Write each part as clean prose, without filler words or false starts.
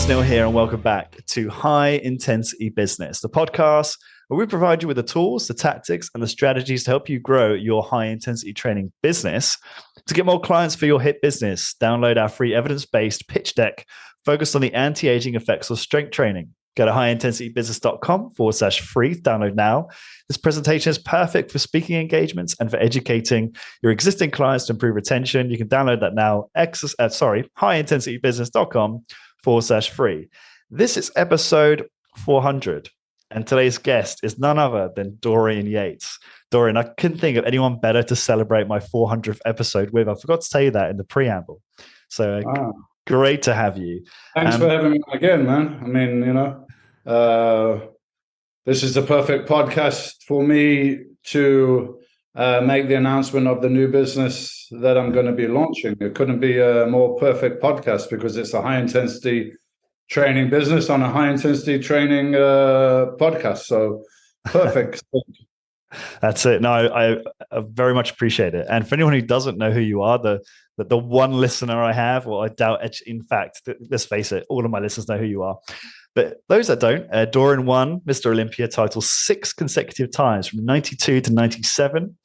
Neil here, and welcome back to High Intensity Business, the podcast where we provide you with the tools, the tactics, and the strategies to help you grow your high intensity training business. To get more clients for your hit business, download our free evidence-based pitch deck focused on the anti-aging effects of strength training. Go to highintensitybusiness.com/free. Download now. This presentation is perfect for speaking engagements and for educating your existing clients to improve retention. You can download that now. highintensitybusiness.com/free. This is episode 400, and today's guest is none other than Dorian Yates. Dorian, I couldn't think of anyone better to celebrate my 400th episode with. I forgot to tell you that in the preamble. So great to have you. Thanks for having me again, man. I mean, this is the perfect podcast for me to make the announcement of the new business that I'm going to be launching. It couldn't be a more perfect podcast because it's a high-intensity training business on a high-intensity training podcast. So perfect. That's it. No, I very much appreciate it. And for anyone who doesn't know who you are, the one listener I have, or I doubt, in fact, let's face it, all of my listeners know who you are. But those that don't, Dorian won Mr. Olympia title 6 consecutive times from 92 to 97.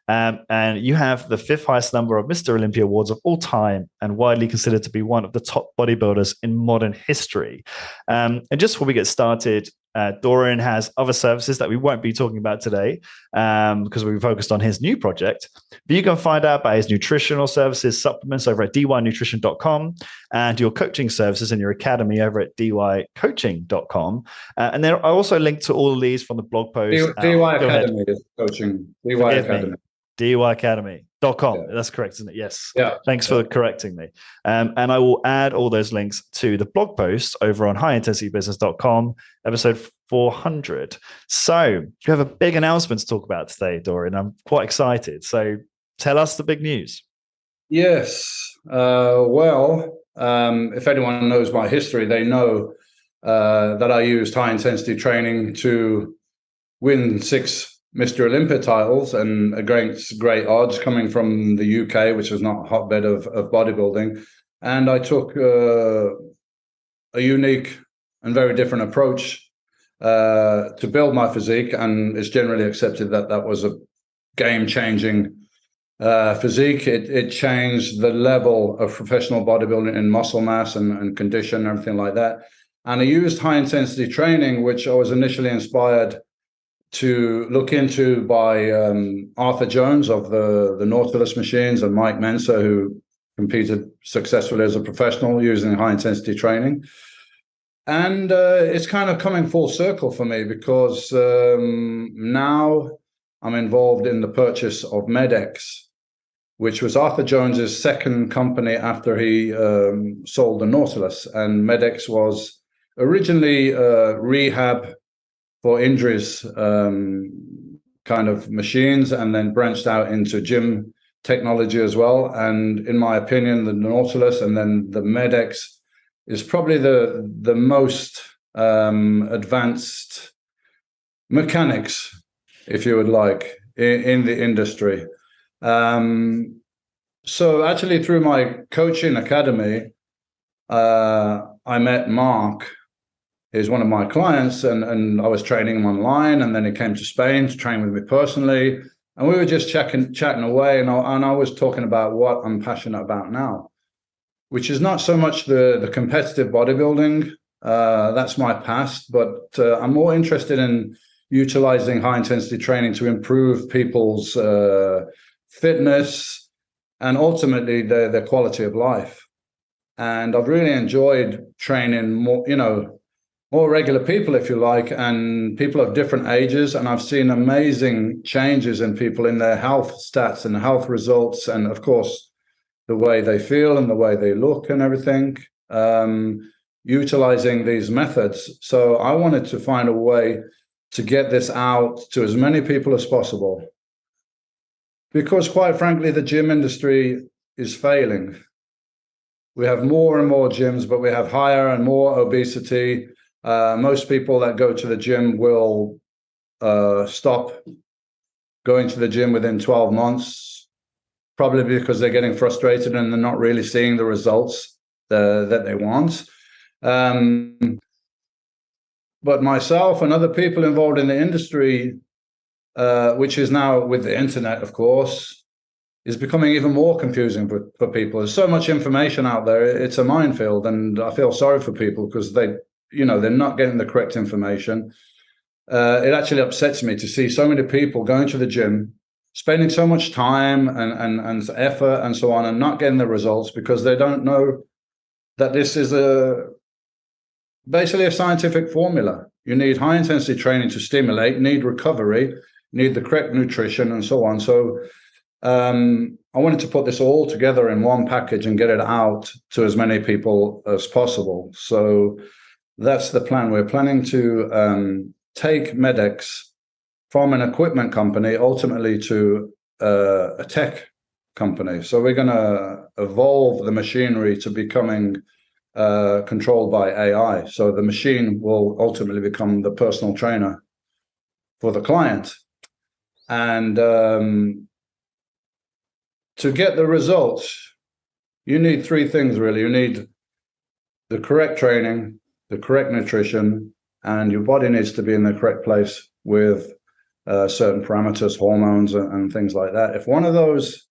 And you have the 5th highest number of Mr. Olympia awards of all time and widely considered to be one of the top bodybuilders in modern history. And just before we get started, Dorian has other services that we won't be talking about today because we focused on his new project. But you can find out about his nutritional services, supplements over at dynutrition.com and your coaching services in your academy over at dycoaching.com. And then I also linked to all of these from the blog post. DY Academy is coaching. DY Academy. dyacademy.com. Yeah. That's correct, isn't it? Yes. Yeah. Thanks for correcting me. And I will add all those links to the blog post over on highintensitybusiness.com, episode 400. So you have a big announcement to talk about today, Dorian. I'm quite excited. So tell us the big news. Yes. If anyone knows my history, they know that I used high-intensity training to win 6 Mr. Olympia titles, and against great odds coming from the UK, which is not a hotbed of bodybuilding. And I took a unique and very different approach to build my physique, and it's generally accepted that that was a game-changing physique. It changed the level of professional bodybuilding in muscle mass and condition and everything like that. And I used high-intensity training, which I was initially inspired to look into by Arthur Jones of the MedX Machines and Mike Mensa, who competed successfully as a professional using high-intensity training. And it's kind of coming full circle for me because now I'm involved in the purchase of MedX, which was Arthur Jones's second company after he sold the Nautilus. And MedX was originally rehab for injuries kind of machines, and then branched out into gym technology as well. And in my opinion, the Nautilus and then the MedX is probably the most advanced mechanics, if you would like, in the industry. So actually through my coaching academy, I met Mark. He's one of my clients, and I was training him online, and then he came to Spain to train with me personally, and we were just chatting away, and I was talking about what I'm passionate about now, which is not so much the competitive bodybuilding, that's my past, but I'm more interested in utilizing high-intensity training to improve people's fitness and ultimately their quality of life. And I've really enjoyed training more regular people, if you like, and people of different ages. And I've seen amazing changes in people in their health stats and health results. And of course, the way they feel and the way they look and everything, utilizing these methods. So I wanted to find a way to get this out to as many people as possible. Because quite frankly, the gym industry is failing. We have more and more gyms, but we have higher and more obesity. Most people that go to the gym will stop going to the gym within 12 months, probably because they're getting frustrated and they're not really seeing the results that they want. But myself and other people involved in the industry, which is now with the internet, of course, is becoming even more confusing for people. There's so much information out there; it's a minefield, and I feel sorry for people because they're not getting the correct information. It actually upsets me to see so many people going to the gym, spending so much time and effort and so on, and not getting the results because they don't know that this is basically a scientific formula. You need high intensity training to stimulate, need recovery, need the correct nutrition, and so on. So I wanted to put this all together in one package and get it out to as many people as possible. So that's the plan. We're planning to take MedX from an equipment company ultimately to a tech company. So we're going to evolve the machinery to becoming controlled by AI. So the machine will ultimately become the personal trainer for the client. And to get the results, you need three things, really. You need the correct training, the correct nutrition, and your body needs to be in the correct place with certain parameters, hormones, and things like that. If one of those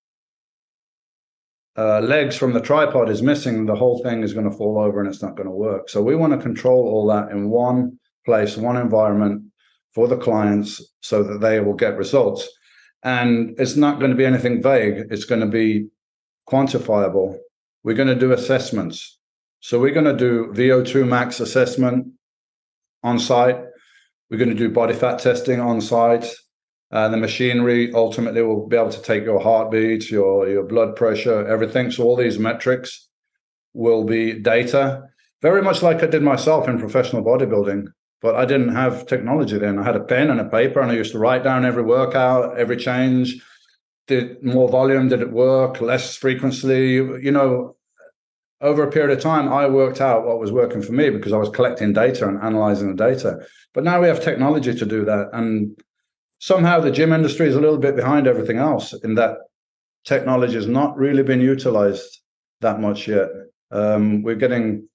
legs from the tripod is missing, the whole thing is going to fall over and it's not going to work. So we want to control all that in one place, one environment for the clients so that they will get results. And it's not going to be anything vague. It's going to be quantifiable. We're going to do assessments. So we're going to do VO2 max assessment on site. We're going to do body fat testing on site. The machinery ultimately will be able to take your heartbeat, your blood pressure, everything. So all these metrics will be data, very much like I did myself in professional bodybuilding. But I didn't have technology then. I had a pen and a paper, and I used to write down every workout, every change. Did more volume? Did it work? Less frequency? Over a period of time, I worked out what was working for me because I was collecting data and analyzing the data. But now we have technology to do that. And somehow the gym industry is a little bit behind everything else in that technology has not really been utilized that much yet. We're getting...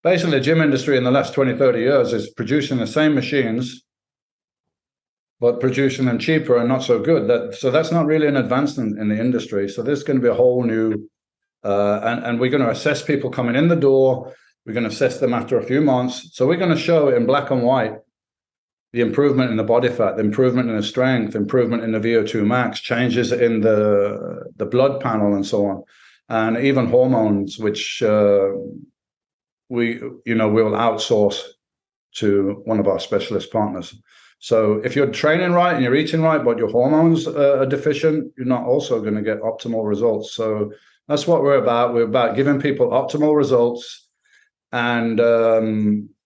Basically, the gym industry in the last 20, 30 years is producing the same machines, but producing them cheaper and not so good. So that's not really an advancement in the industry. So there's going to be a whole new... and we're going to assess people coming in the door. We're going to assess them after a few months. So we're going to show in black and white the improvement in the body fat, the improvement in the strength, improvement in the VO2 max, changes in the blood panel, and so on, and even hormones, which we will outsource to one of our specialist partners. So if you're training right and you're eating right, but your hormones are deficient, you're not also going to get optimal results. So that's what we're about. We're about giving people optimal results and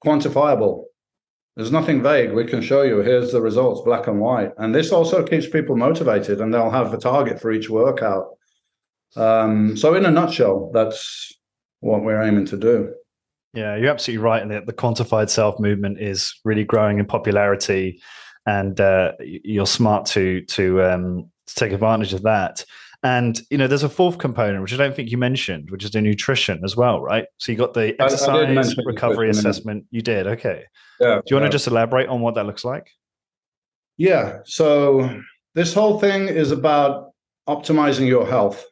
quantifiable. There's nothing vague. We can show you, here's the results, black and white. And this also keeps people motivated, and they'll have a target for each workout. So in a nutshell, that's what we're aiming to do. Yeah, you're absolutely right. And the quantified self movement is really growing in popularity, and you're smart to take advantage of that. And there's a fourth component which I don't think you mentioned, which is the nutrition as well, right? So you got the exercise recovery assessment. You did, okay. Yeah. Do you want to just elaborate on what that looks like? Yeah. So this whole thing is about optimizing your health.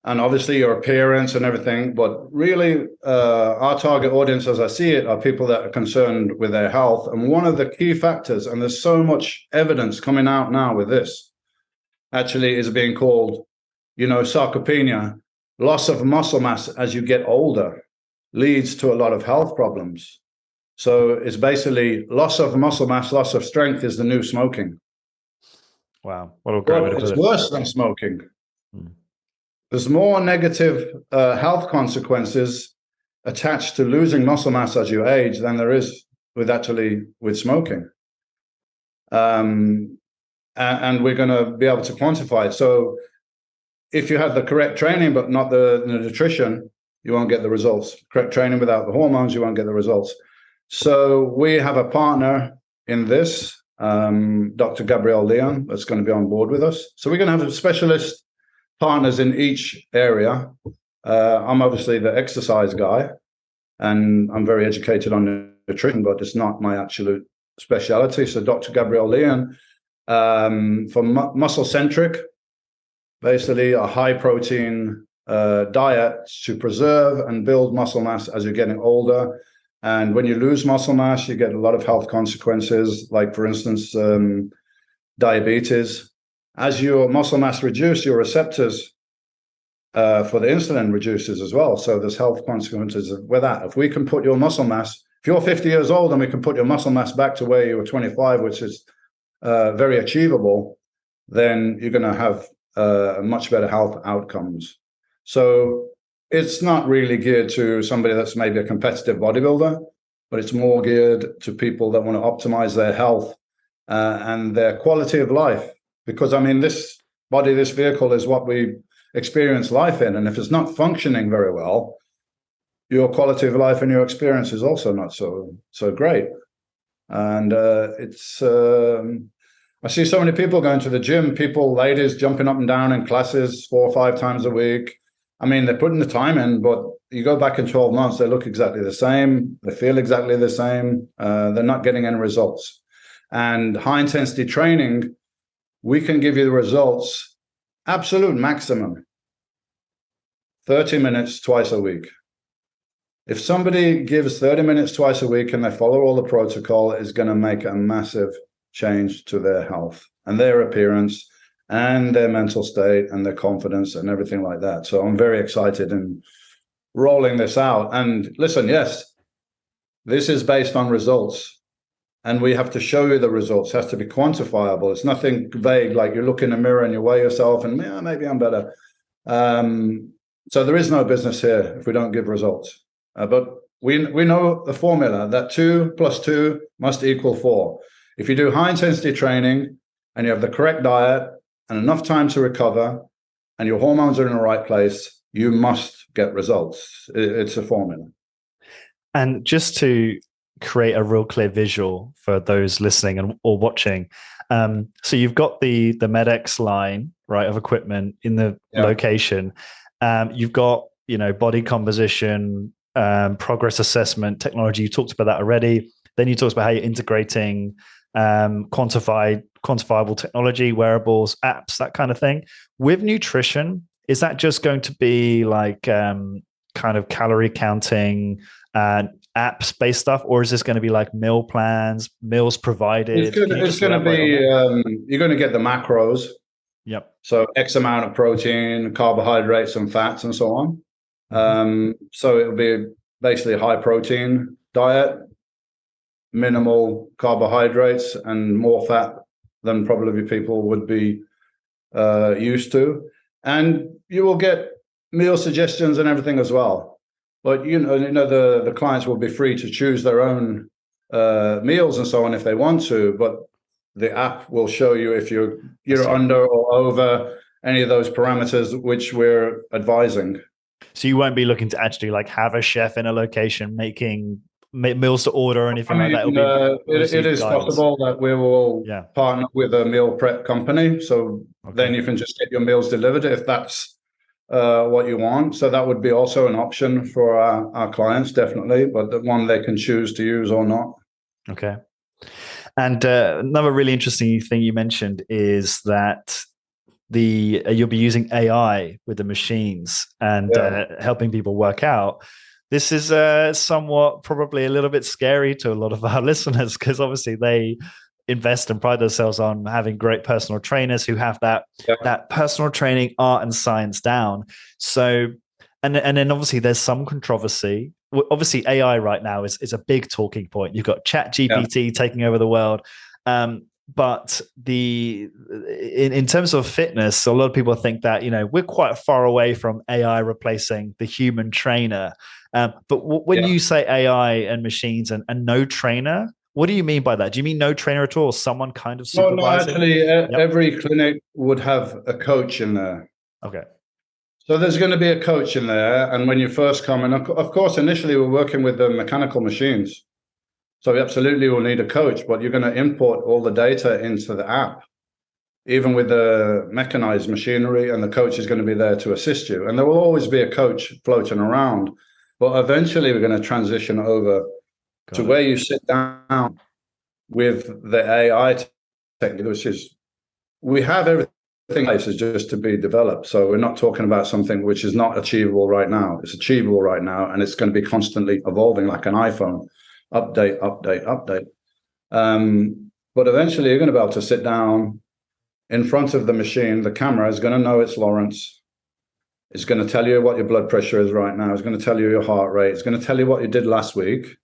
And obviously your appearance and everything, but really our target audience, as I see it, are people that are concerned with their health. And one of the key factors, and there's so much evidence coming out now with this, actually is being called, sarcopenia. Loss of muscle mass as you get older leads to a lot of health problems. So it's basically loss of muscle mass, loss of strength is the new smoking. Wow. What a great way to put it. It's worse than smoking. There's more negative health consequences attached to losing muscle mass as you age than there is with smoking. And we're going to be able to quantify it. So if you have the correct training but not the nutrition, you won't get the results. Correct training without the hormones, you won't get the results. So we have a partner in this, Dr. Gabrielle Leon, that's going to be on board with us. So we're going to have a specialist partners in each area. I'm obviously the exercise guy. and I'm very educated on nutrition, but it's not my absolute speciality. So Dr. Gabrielle Leon, for muscle-centric, basically a high-protein diet to preserve and build muscle mass as you're getting older. And when you lose muscle mass, you get a lot of health consequences, like, for instance, diabetes. As your muscle mass reduces, your receptors for the insulin reduces as well. So there's health consequences with that. If we can put your muscle mass, if you're 50 years old and we can put your muscle mass back to where you were 25, which is very achievable, then you're going to have much better health outcomes. So it's not really geared to somebody that's maybe a competitive bodybuilder, but it's more geared to people that want to optimize their health and their quality of life. Because, I mean, this body, this vehicle is what we experience life in. And if it's not functioning very well, your quality of life and your experience is also not so great. And I see so many people going to the gym, ladies jumping up and down in classes 4 or 5 times a week. I mean, they're putting the time in, but you go back in 12 months, they look exactly the same. They feel exactly the same. They're not getting any results. And high intensity training, we can give you the results, absolute maximum, 30 minutes twice a week. If somebody gives 30 minutes twice a week and they follow all the protocol, it's going to make a massive change to their health and their appearance and their mental state and their confidence and everything like that. So I'm very excited in rolling this out. And listen, yes, this is based on results. And we have to show you the results. It has to be quantifiable. It's nothing vague, like you look in the mirror and you weigh yourself and maybe I'm better. So there is no business here if we don't give results. But we know the formula that 2 + 2 must equal 4. If you do high intensity training and you have the correct diet and enough time to recover and your hormones are in the right place, you must get results. It's a formula. And just to create a real clear visual for those listening or watching. So you've got the MedX line, right, of equipment in the location. You've got, body composition, progress assessment, technology. You talked about that already. Then you talked about how you're integrating quantifiable technology, wearables, apps, that kind of thing. With nutrition, is that just going to be like kind of calorie counting and apps-based stuff, or is this going to be like meal plans, meals provided? It's going to be, you're going to get the macros. Yep. So X amount of protein, carbohydrates, and fats, and so on. So it'll be basically a high protein diet, minimal carbohydrates, and more fat than probably people would be used to. And you will get meal suggestions and everything as well. But the clients will be free to choose their own meals and so on if they want to. But the app will show you if you're under or over any of those parameters which we're advising. So you won't be looking to actually like have a chef in a location making meals to order or anything like that. It is possible that we will partner with a meal prep company. So then you can just get your meals delivered if that's what you want. So that would be also an option for our clients, definitely, but the one they can choose to use or not. Okay. And another really interesting thing you mentioned is that you'll be using AI with the machines and helping people work out. This is somewhat probably a little bit scary to a lot of our listeners because obviously they invest and pride themselves on having great personal trainers who have that personal training art and science down. So, and then obviously there's some controversy. Obviously AI right now is a big talking point. You've got ChatGPT taking over the world. But in terms of fitness, a lot of people think that, we're quite far away from AI replacing the human trainer. But when you say AI and machines and no trainer, what do you mean by that? Do you mean no trainer at all? Or someone kind of supervising? No, actually, every clinic would have a coach in there. Okay. So there's going to be a coach in there. And when you first come in, of course, initially we're working with the mechanical machines. So we absolutely will need a coach, but you're going to import all the data into the app, even with the mechanized machinery, and the coach is going to be there to assist you. And there will always be a coach floating around. But eventually we're going to transition over to where you sit down with the AI technique, which is, we have everything in place, is just to be developed. So we're not talking about something which is not achievable right now. It's achievable right now, and it's going to be constantly evolving like an iPhone. Update, update, update. But eventually you're going to be able to sit down in front of the machine. The camera is going to know it's Lawrence. It's going to tell you what your blood pressure is right now. It's going to tell you your heart rate. It's going to tell you what you did last week.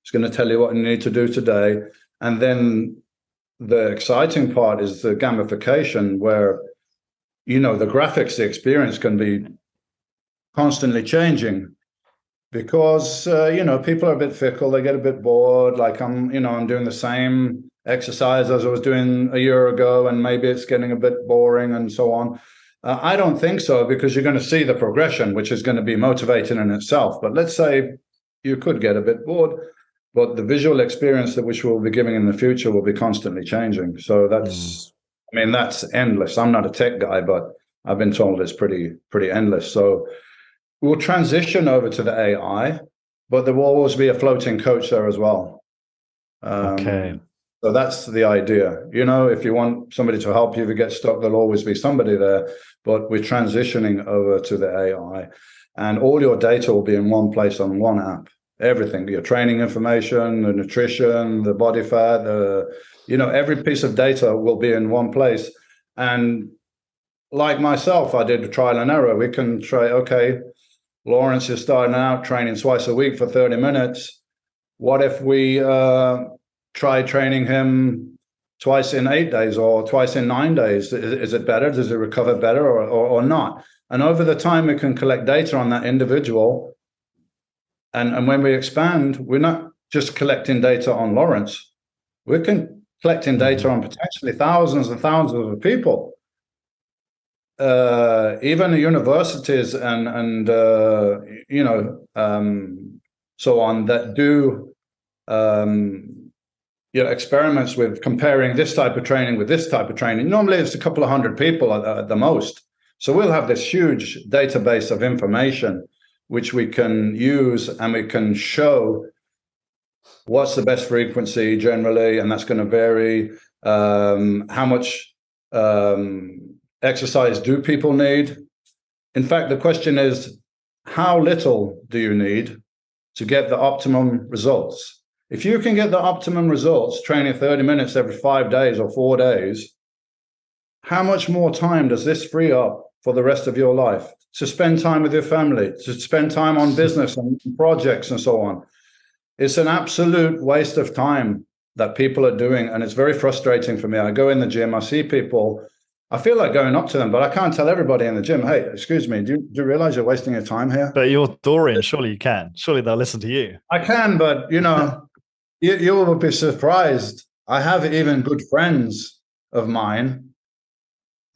It's going to tell you what you need to do today. And then the exciting part is the gamification, where, the graphics, the experience can be constantly changing, because, people are a bit fickle. They get a bit bored. Like I'm doing the same exercise as I was doing a year ago, and maybe it's getting a bit boring and so on. I don't think so, because you're going to see the progression, which is going to be motivating in itself. But let's say you could get a bit bored, but the visual experience that which we'll be giving in the future will be constantly changing. So that's endless. I'm not a tech guy, but I've been told it's pretty endless. So we'll transition over to the AI, but there will always be a floating coach there as well. Okay. So that's the idea. If you want somebody to help you if you get stuck, there'll always be somebody there. But we're transitioning over to the AI, and all your data will be in one place on one app. Everything, your training information, the nutrition, the body fat, every piece of data will be in one place. And like myself, I did a trial and error. We can try, okay, Lawrence is starting out training twice a week for 30 minutes. What if we try training him twice in 8 days or twice in 9 days? Is it better? Does it recover better or not? And over the time, we can collect data on that individual. And when we expand, we're not just collecting data on Lawrence. We're collecting data on potentially thousands and thousands of people. Even the universities and so on that do experiments with comparing this type of training with this type of training. Normally it's a couple of hundred people at the most. So we'll have this huge database of information which we can use, and we can show what's the best frequency generally, and that's going to vary. How much exercise do people need? In fact, the question is, how little do you need to get the optimum results? If you can get the optimum results training 30 minutes every 5 days or 4 days, how much more time does this free up for the rest of your life? To spend time with your family, to spend time on business and projects and so on. It's an absolute waste of time that people are doing, and it's very frustrating for me. I go in the gym, I see people, I feel like going up to them, but I can't tell everybody in the gym, hey, excuse me, do you realize you're wasting your time here? But you're Dorian, surely you can. Surely they'll listen to you. I can, but you will be surprised. I have even good friends of mine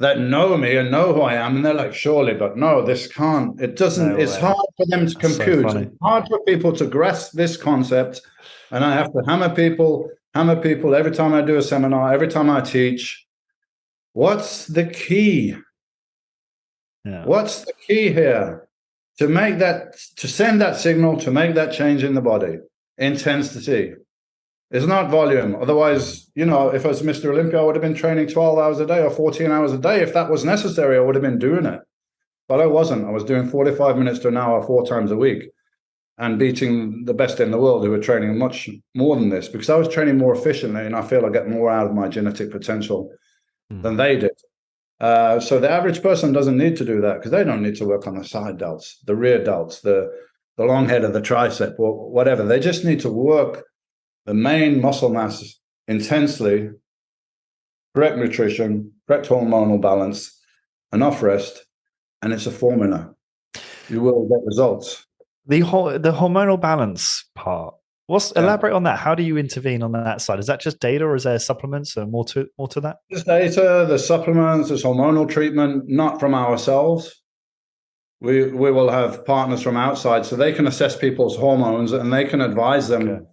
that know me and know who I am, and they're like, surely, but no, this can't. It doesn't. No, it's hard for them to compute. So it's hard for people to grasp this concept, and I have to hammer people every time I do a seminar, every time I teach. What's the key? Yeah. What's the key here to make that, to send that signal, to make that change in the body? Intensity. It's not volume. Otherwise, if I was Mr. Olympia, I would have been training 12 hours a day or 14 hours a day. If that was necessary, I would have been doing it. But I wasn't. I was doing 45 minutes to an hour, 4 times a week, and beating the best in the world who were training much more than this, because I was training more efficiently, and I feel I get more out of my genetic potential than they did. So the average person doesn't need to do that, because they don't need to work on the side delts, the rear delts, the long head of the tricep, or whatever. They just need to work the main muscle mass intensely, correct nutrition, correct hormonal balance, enough rest, and it's a formula. You will get results. The hormonal balance part. Elaborate on that. How do you intervene on that side? Is that just data, or is there supplements or more to that? There's data, there's supplements, there's hormonal treatment, not from ourselves. We will have partners from outside, so they can assess people's hormones and they can advise them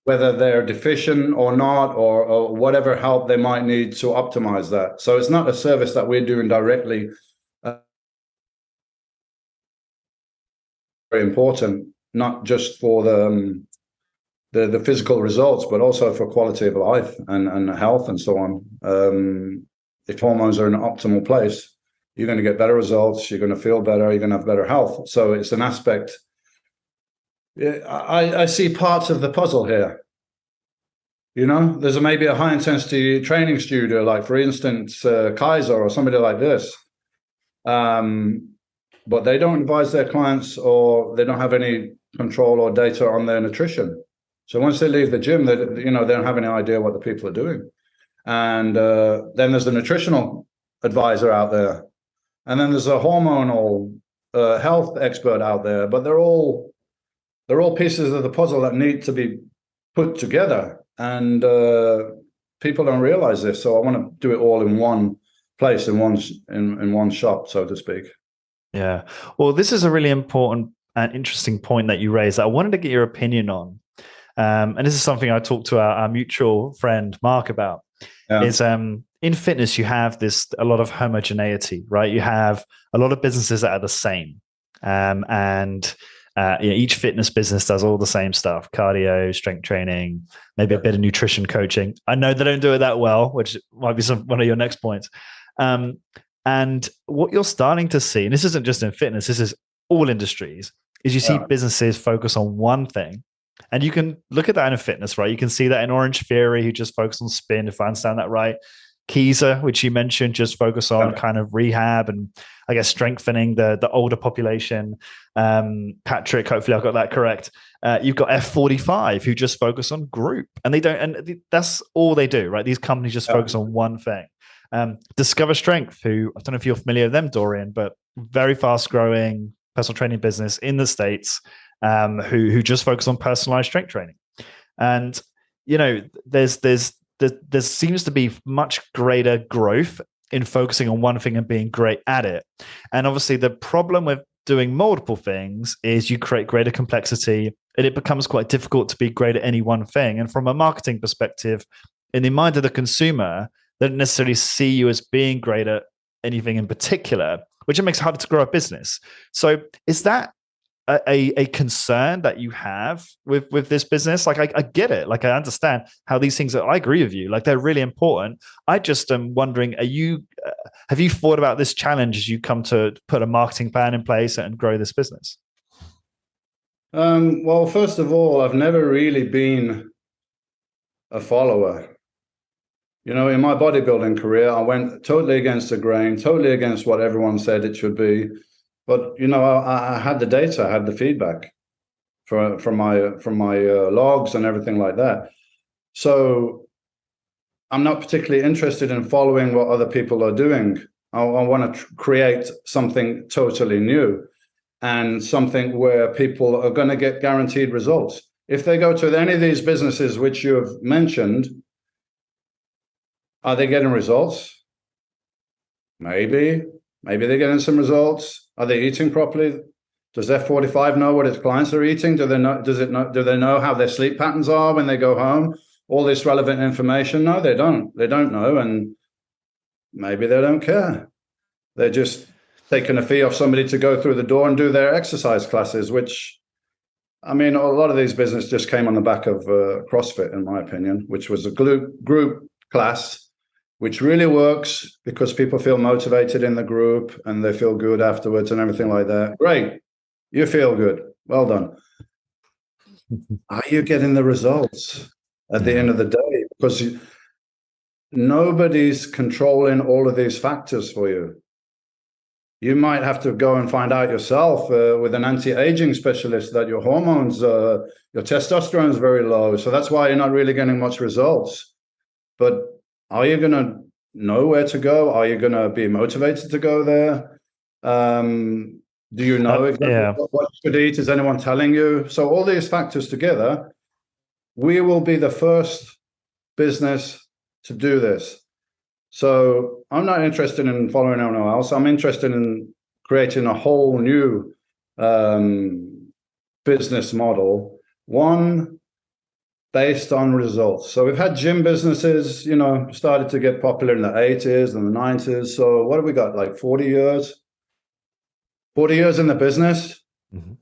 whether they're deficient or not, or whatever help they might need to optimize that. So it's not a service that we're doing directly. Very important. not just for the physical results, but also for quality of life and health and so on. If hormones are in an optimal place, you're going to get better results, you're going to feel better, you're going to have better health. So it's an aspect. I see parts of the puzzle here. You know, there's maybe a high-intensity training studio, like, for instance, Kaiser or somebody like this. But they don't advise their clients, or they don't have any control or data on their nutrition. So once they leave the gym, they don't have any idea what the people are doing. And then there's the nutritional advisor out there. And then there's a hormonal health expert out there. But they're all pieces of the puzzle that need to be put together. And people don't realize this. So I want to do it all in one place, in one shop, so to speak. Yeah. Well, this is a really important and interesting point that you raised that I wanted to get your opinion on. And this is something I talked to our mutual friend Mark about. Yeah. Is in fitness, you have a lot of homogeneity, right? You have a lot of businesses that are the same. Each fitness business does all the same stuff: cardio, strength training, maybe a bit of nutrition coaching. I know they don't do it that well, which might be one of your next points. And what you're starting to see, and this isn't just in fitness, this is all industries, is you see businesses focus on one thing. And you can look at that in fitness, right? You can see that in Orange Theory, who just focus on spin, if I understand that right. Kaiser, which you mentioned, just focus on kind of rehab and, I guess, strengthening the older population. Patrick, hopefully I got that correct. You've got F45, who just focus on group, and that's all they do, right? These companies just focus on one thing. Discover Strength, who, I don't know if you're familiar with them, Dorian, but very fast growing personal training business in the States, who just focus on personalized strength training. And, there seems to be much greater growth in focusing on one thing and being great at it. And obviously the problem with doing multiple things is you create greater complexity, and it becomes quite difficult to be great at any one thing. And from a marketing perspective, in the mind of the consumer, they don't necessarily see you as being great at anything in particular, which it makes it harder to grow a business. So is that a concern that you have with this business? Like, I get it. Like, I understand how these things I agree with you. Like, they're really important. I just am wondering, have you thought about this challenge as you come to put a marketing plan in place and grow this business? Well, first of all, I've never really been a follower. In my bodybuilding career, I went totally against the grain, totally against what everyone said it should be. But I had the data, I had the feedback from my logs and everything like that. So I'm not particularly interested in following what other people are doing. I want to create something totally new, and something where people are going to get guaranteed results. If they go to any of these businesses which you have mentioned, are they getting results? Maybe they're getting some results. Are they eating properly? Does F45 know what its clients are eating? Do they know how their sleep patterns are when they go home? All this relevant information? No, they don't. They don't know, and maybe they don't care. They're just taking a fee off somebody to go through the door and do their exercise classes, which, I mean, a lot of these businesses just came on the back of CrossFit, in my opinion, which was a group class, which really works because people feel motivated in the group and they feel good afterwards and everything like that. Great. You feel good. Well done. Are you getting the results at the end of the day? Because nobody's controlling all of these factors for you. You might have to go and find out yourself with an anti-aging specialist that your hormones, your testosterone is very low. So that's why you're not really getting much results. But are you going to know where to go? Are you going to be motivated to go there? Do you know exactly what you should eat? Is anyone telling you? So all these factors together, we will be the first business to do this. So I'm not interested in following anyone else. I'm interested in creating a whole new business model, one based on results. So we've had gym businesses, started to get popular in the 80s and the 90s. So what have we got, like 40 years? 40 years in the business? Mm-hmm.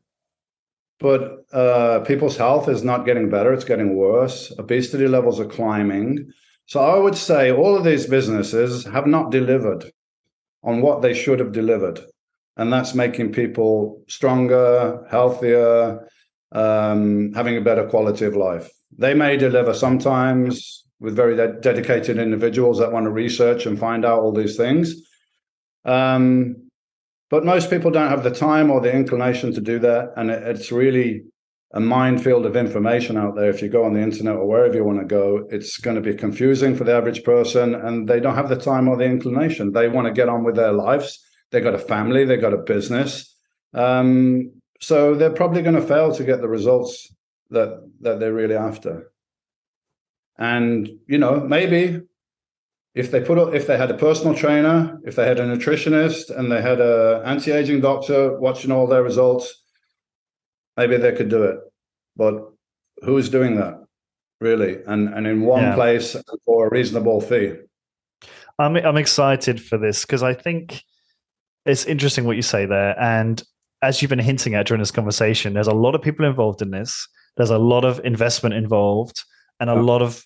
but people's health is not getting better, it's getting worse. Obesity levels are climbing. So I would say all of these businesses have not delivered on what they should have delivered. And that's making people stronger, healthier, having a better quality of life. They may deliver sometimes with very dedicated individuals that want to research and find out all these things. But most people don't have the time or the inclination to do that. And it's really a minefield of information out there. If you go on the internet or wherever you want to go, it's going to be confusing for the average person, and they don't have the time or the inclination. They want to get on with their lives. They got a family, they got a business. So they're probably going to fail to get the results that they're really after. And, maybe if they had a personal trainer, if they had a nutritionist, and they had an anti-aging doctor watching all their results, maybe they could do it. But who is doing that, really? And in one place for a reasonable fee. I'm excited for this because I think it's interesting what you say there. And as you've been hinting at during this conversation, there's a lot of people involved in this. There's a lot of investment involved, and a lot of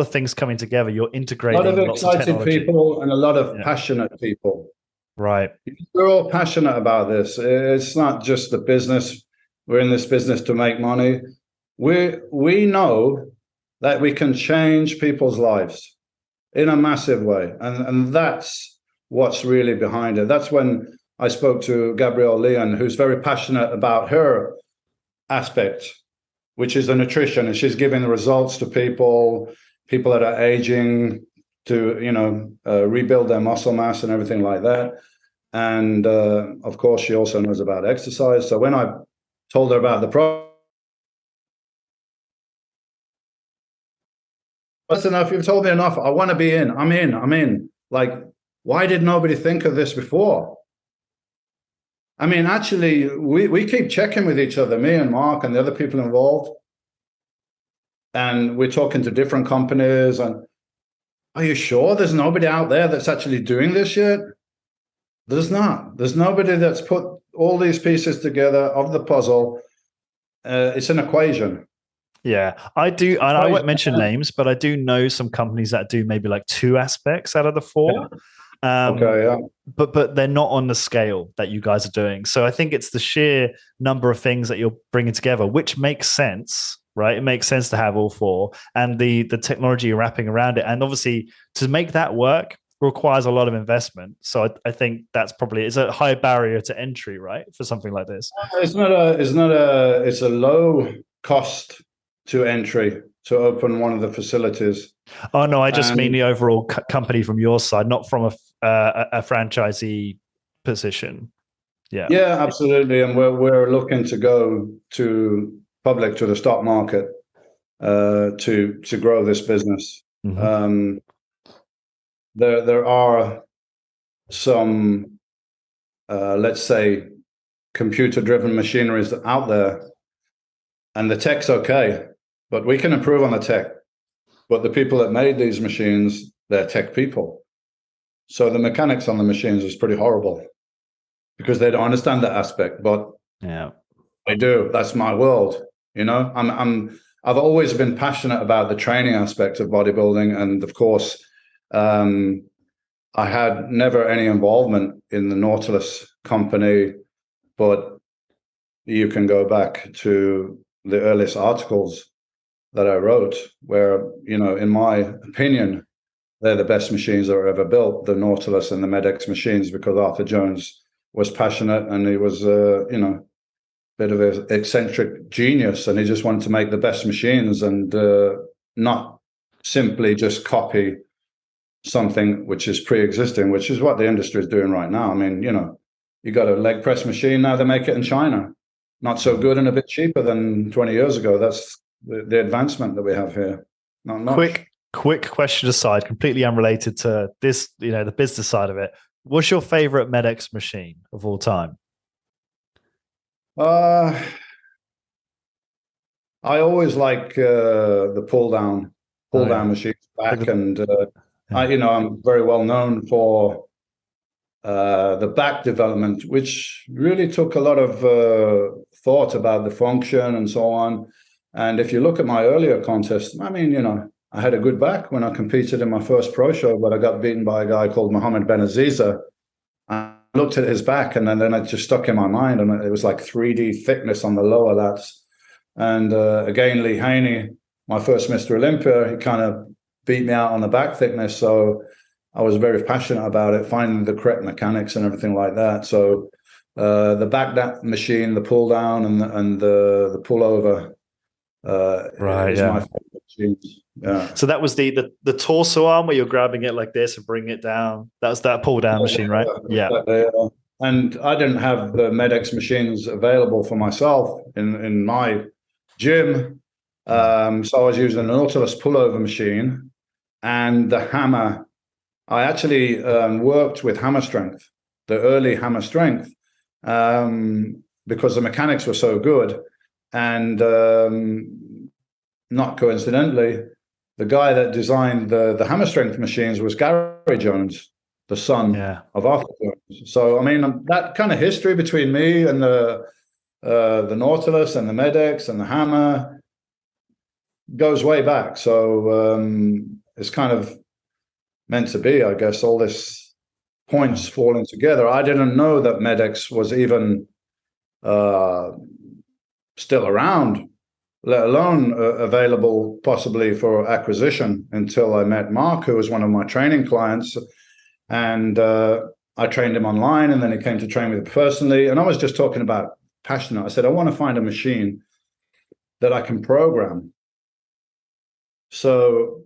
things coming together. You're integrating a lot of lots excited people and a lot of passionate people. Right. We're all passionate about this. It's not just the business. We're in this business to make money. We know that we can change people's lives in a massive way, and that's what's really behind it. That's when I spoke to Gabrielle Leon, who's very passionate about her aspect, which is the nutrition, and she's giving the results to people that are aging to rebuild their muscle mass and everything like that. And of course, she also knows about exercise. So when I told her about the problem, that's enough. You've told me enough. I want to be in. I'm in. Like, why did nobody think of this before? I mean, actually, we keep checking with each other, me and Mark and the other people involved. And we're talking to different companies. And are you sure there's nobody out there that's actually doing this yet? There's not. There's nobody that's put all these pieces together of the puzzle. It's an equation. Yeah, I do. I won't mention names, but I do know some companies that do maybe like 2 aspects out of the 4. But they're not on the scale that you guys are doing. So I think it's the sheer number of things that you're bringing together, which makes sense, right? It makes sense to have all 4, and the technology you're wrapping around it. And obviously, to make that work requires a lot of investment. So I think that's probably it's a high barrier to entry, right, for something like this. It's a low cost to entry to open one of the facilities. Oh no, I just mean the overall company from your side, not from a franchisee position. Yeah, absolutely. And we're looking to go to the stock market to grow this business. Mm-hmm. There are some let's say computer-driven machineries out there, and the tech's okay, but we can improve on the tech. But the people that made these machines, they're tech people. So the mechanics on the machines is pretty horrible because they don't understand that aspect. But I do. That's my world. I've always been passionate about the training aspect of bodybuilding, and of course, I had never any involvement in the Nautilus company, but you can go back to the earliest articles that I wrote where, in my opinion, they're the best machines that were ever built, the Nautilus and the MedX Machines, because Arthur Jones was passionate and he was, bit of an eccentric genius, and he just wanted to make the best machines and not simply just copy something which is pre-existing, which is what the industry is doing right now. I mean, you got a leg press machine now, they make it in China. Not so good and a bit cheaper than 20 years ago. That's the advancement that we have here. Not much. Quick question aside, completely unrelated to this, the business side of it. What's your favorite MedX machine of all time? I always like the pull down machines back, and I'm very well known for the back development, which really took a lot of thought about the function and so on. And if you look at my earlier contests, I mean, I had a good back when I competed in my first pro show, but I got beaten by a guy called Mohammed Benaziza. I looked at his back, and then it just stuck in my mind, and it was like 3D thickness on the lower lats. And again, Lee Haney, my first Mr. Olympia, he kind of beat me out on the back thickness. So I was very passionate about it, finding the correct mechanics and everything like that. So the back machine, the pull down and the pull over is my favorite machine. Yeah. So that was the torso arm where you're grabbing it like this and bringing it down. That was that pull down machine, right? Yeah. And I didn't have the MedX machines available for myself in my gym. So I was using an Nautilus pullover machine and the hammer. I actually worked with hammer strength, the early hammer strength, because the mechanics were so good. And not coincidentally, the guy that designed the hammer strength machines was Gary Jones, the son of Arthur Jones. So, I mean, that kind of history between me and the Nautilus and the MedX and the hammer goes way back. So it's kind of meant to be, I guess, all this points falling together. I didn't know that MedX was even still around, let alone available possibly for acquisition, until I met Mark, who was one of my training clients. And I trained him online, and then he came to train with me personally. And I was just talking about passionate. I said, I want to find a machine that I can program. So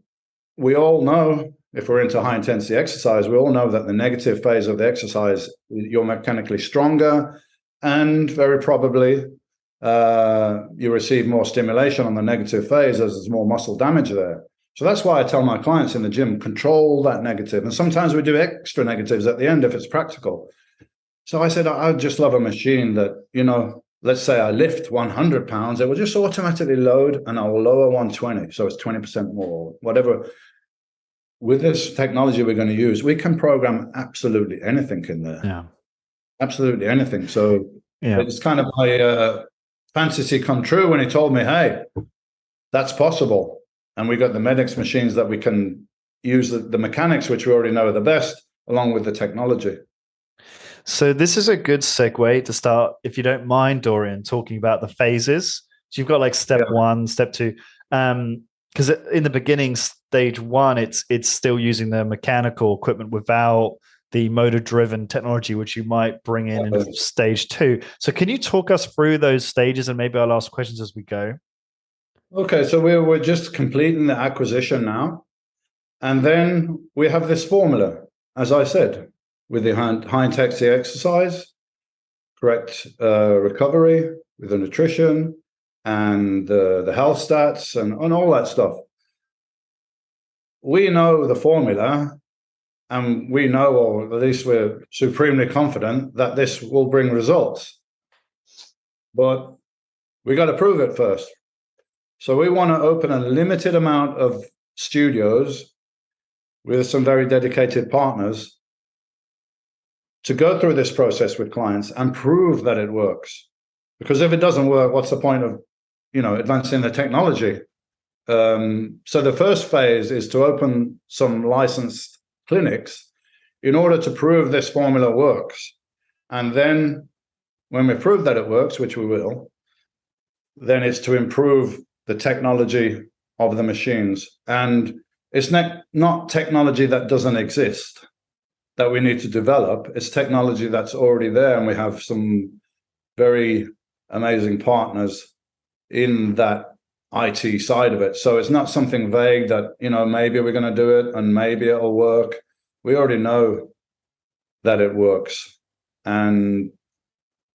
we all know, if we're into high intensity exercise, we all know that the negative phase of the exercise, you're mechanically stronger, and very probably you receive more stimulation on the negative phase as there's more muscle damage there. So that's why I tell my clients in the gym, control that negative. And sometimes we do extra negatives at the end if it's practical. So I said, I'd just love a machine that, let's say I lift 100 pounds, it will just automatically load and I will lower 120. So it's 20% more, whatever. With this technology we're going to use, we can program absolutely anything in there. Yeah. Absolutely anything. So it's kind of my fantasy come true when he told me, hey, that's possible. And we got the MedX machines that we can use the mechanics, which we already know are the best, along with the technology. So this is a good segue to start, if you don't mind, Dorian, talking about the phases. So you've got like step one, step two. Because in the beginning, stage one, it's still using the mechanical equipment without the motor-driven technology, which you might bring in stage two. So can you talk us through those stages, and maybe I'll ask questions as we go? Okay, so we're just completing the acquisition now. And then we have this formula, as I said, with the high-intensity exercise, correct recovery, with the nutrition, and the health stats, and all that stuff. We know the formula, and we know, or at least we're supremely confident, that this will bring results. But we got to prove it first. So we want to open a limited amount of studios with some very dedicated partners to go through this process with clients and prove that it works. Because if it doesn't work, what's the point of, advancing the technology? So the first phase is to open some licensed clinics in order to prove this formula works. And then when we prove that it works, which we will, then it's to improve the technology of the machines. And it's not technology that doesn't exist that we need to develop. It's technology that's already there, and we have some very amazing partners in that IT side of it. So it's not something vague that, maybe we're going to do it and maybe it'll work. We already know that it works, and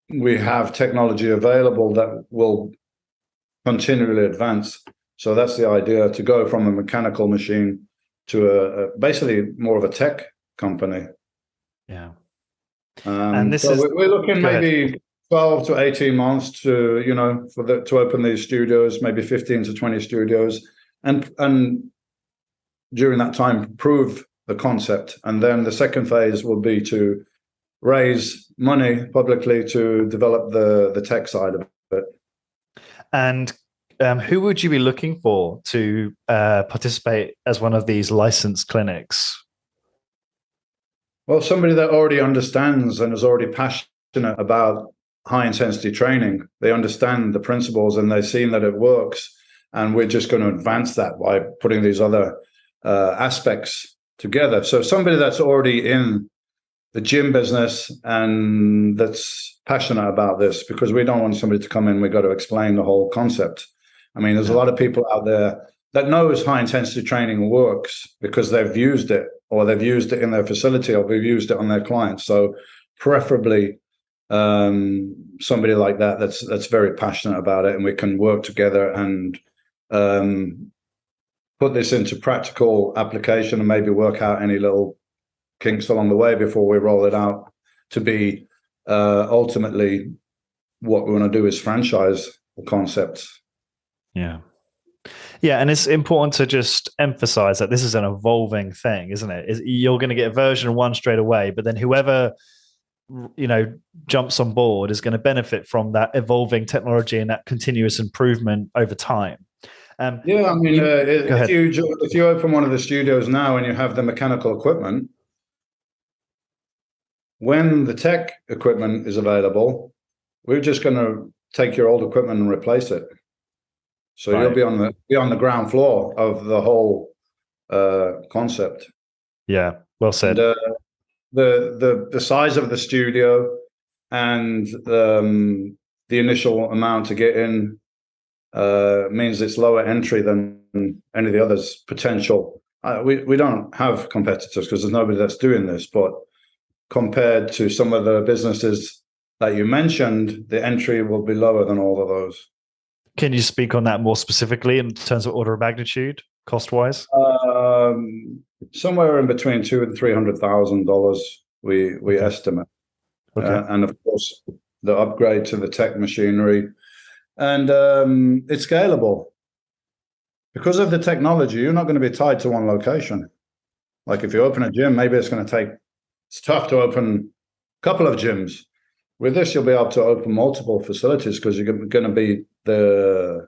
we have technology available that will continually advance. So that's the idea, to go from a mechanical machine to basically more of a tech company. Yeah. And this we're looking maybe 12 to 18 months to, to open these studios, maybe 15 to 20 studios, and during that time prove the concept. And then the second phase will be to raise money publicly to develop the tech side of it. And who would you be looking for to participate as one of these licensed clinics? Well, somebody that already understands and is already passionate about high intensity training. They understand the principles and they've seen that it works. And we're just going to advance that by putting these other aspects together. So somebody that's already in the gym business and that's passionate about this, because we don't want somebody to come in, we've got to explain the whole concept. I mean, there's a lot of people out there that knows high intensity training works because they've used it, or they've used it in their facility, or they've used it on their clients. So preferably somebody like that that's very passionate about it, and we can work together and put this into practical application and maybe work out any little kinks along the way before we roll it out to be ultimately what we want to do is franchise the concept. Yeah. Yeah, and it's important to just emphasize that this is an evolving thing, isn't it? You're going to get version 1 straight away, but then whoever jumps on board is going to benefit from that evolving technology and that continuous improvement over time. Yeah, I mean, if you open one of the studios now and you have the mechanical equipment, when the tech equipment is available, we're just going to take your old equipment and replace it. So you'll be on the ground floor of the whole concept. Yeah, well said. And, the size of the studio and the initial amount to get in means it's lower entry than any of the others' potential. We don't have competitors because there's nobody that's doing this, but compared to some of the businesses that you mentioned, the entry will be lower than all of those. Can you speak on that more specifically in terms of order of magnitude, cost-wise? Somewhere in between $200,000 and $300,000, we estimate. Okay. And of course, the upgrade to the tech machinery, and it's scalable because of the technology. You're not going to be tied to one location. Like if you open a gym, maybe it's tough to open a couple of gyms. With this, you'll be able to open multiple facilities because you're going to be the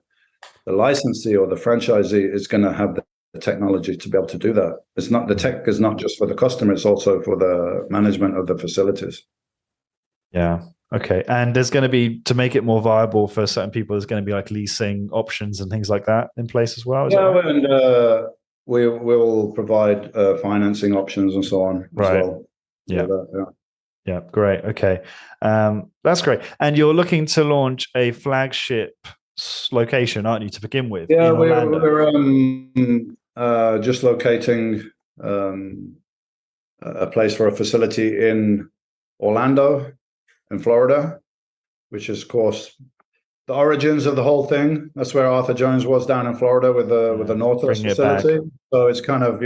licensee or the franchisee is going to have the technology to be able to do that. It's not, the tech is not just for the customer, it's also for the management of the facilities. Yeah. Okay. And there's going to be, to make it more viable for certain people, there's going to be like leasing options and things like that in place as well. And we will provide financing options and so on as well. Yeah. Yeah, great. Okay. That's great. And you're looking to launch a flagship location, aren't you, to begin with? Yeah, we're just locating a place for a facility in Orlando, in Florida, which is, of course, the origins of the whole thing. That's where Arthur Jones was, down in Florida with the Northwest facility. So it's kind of,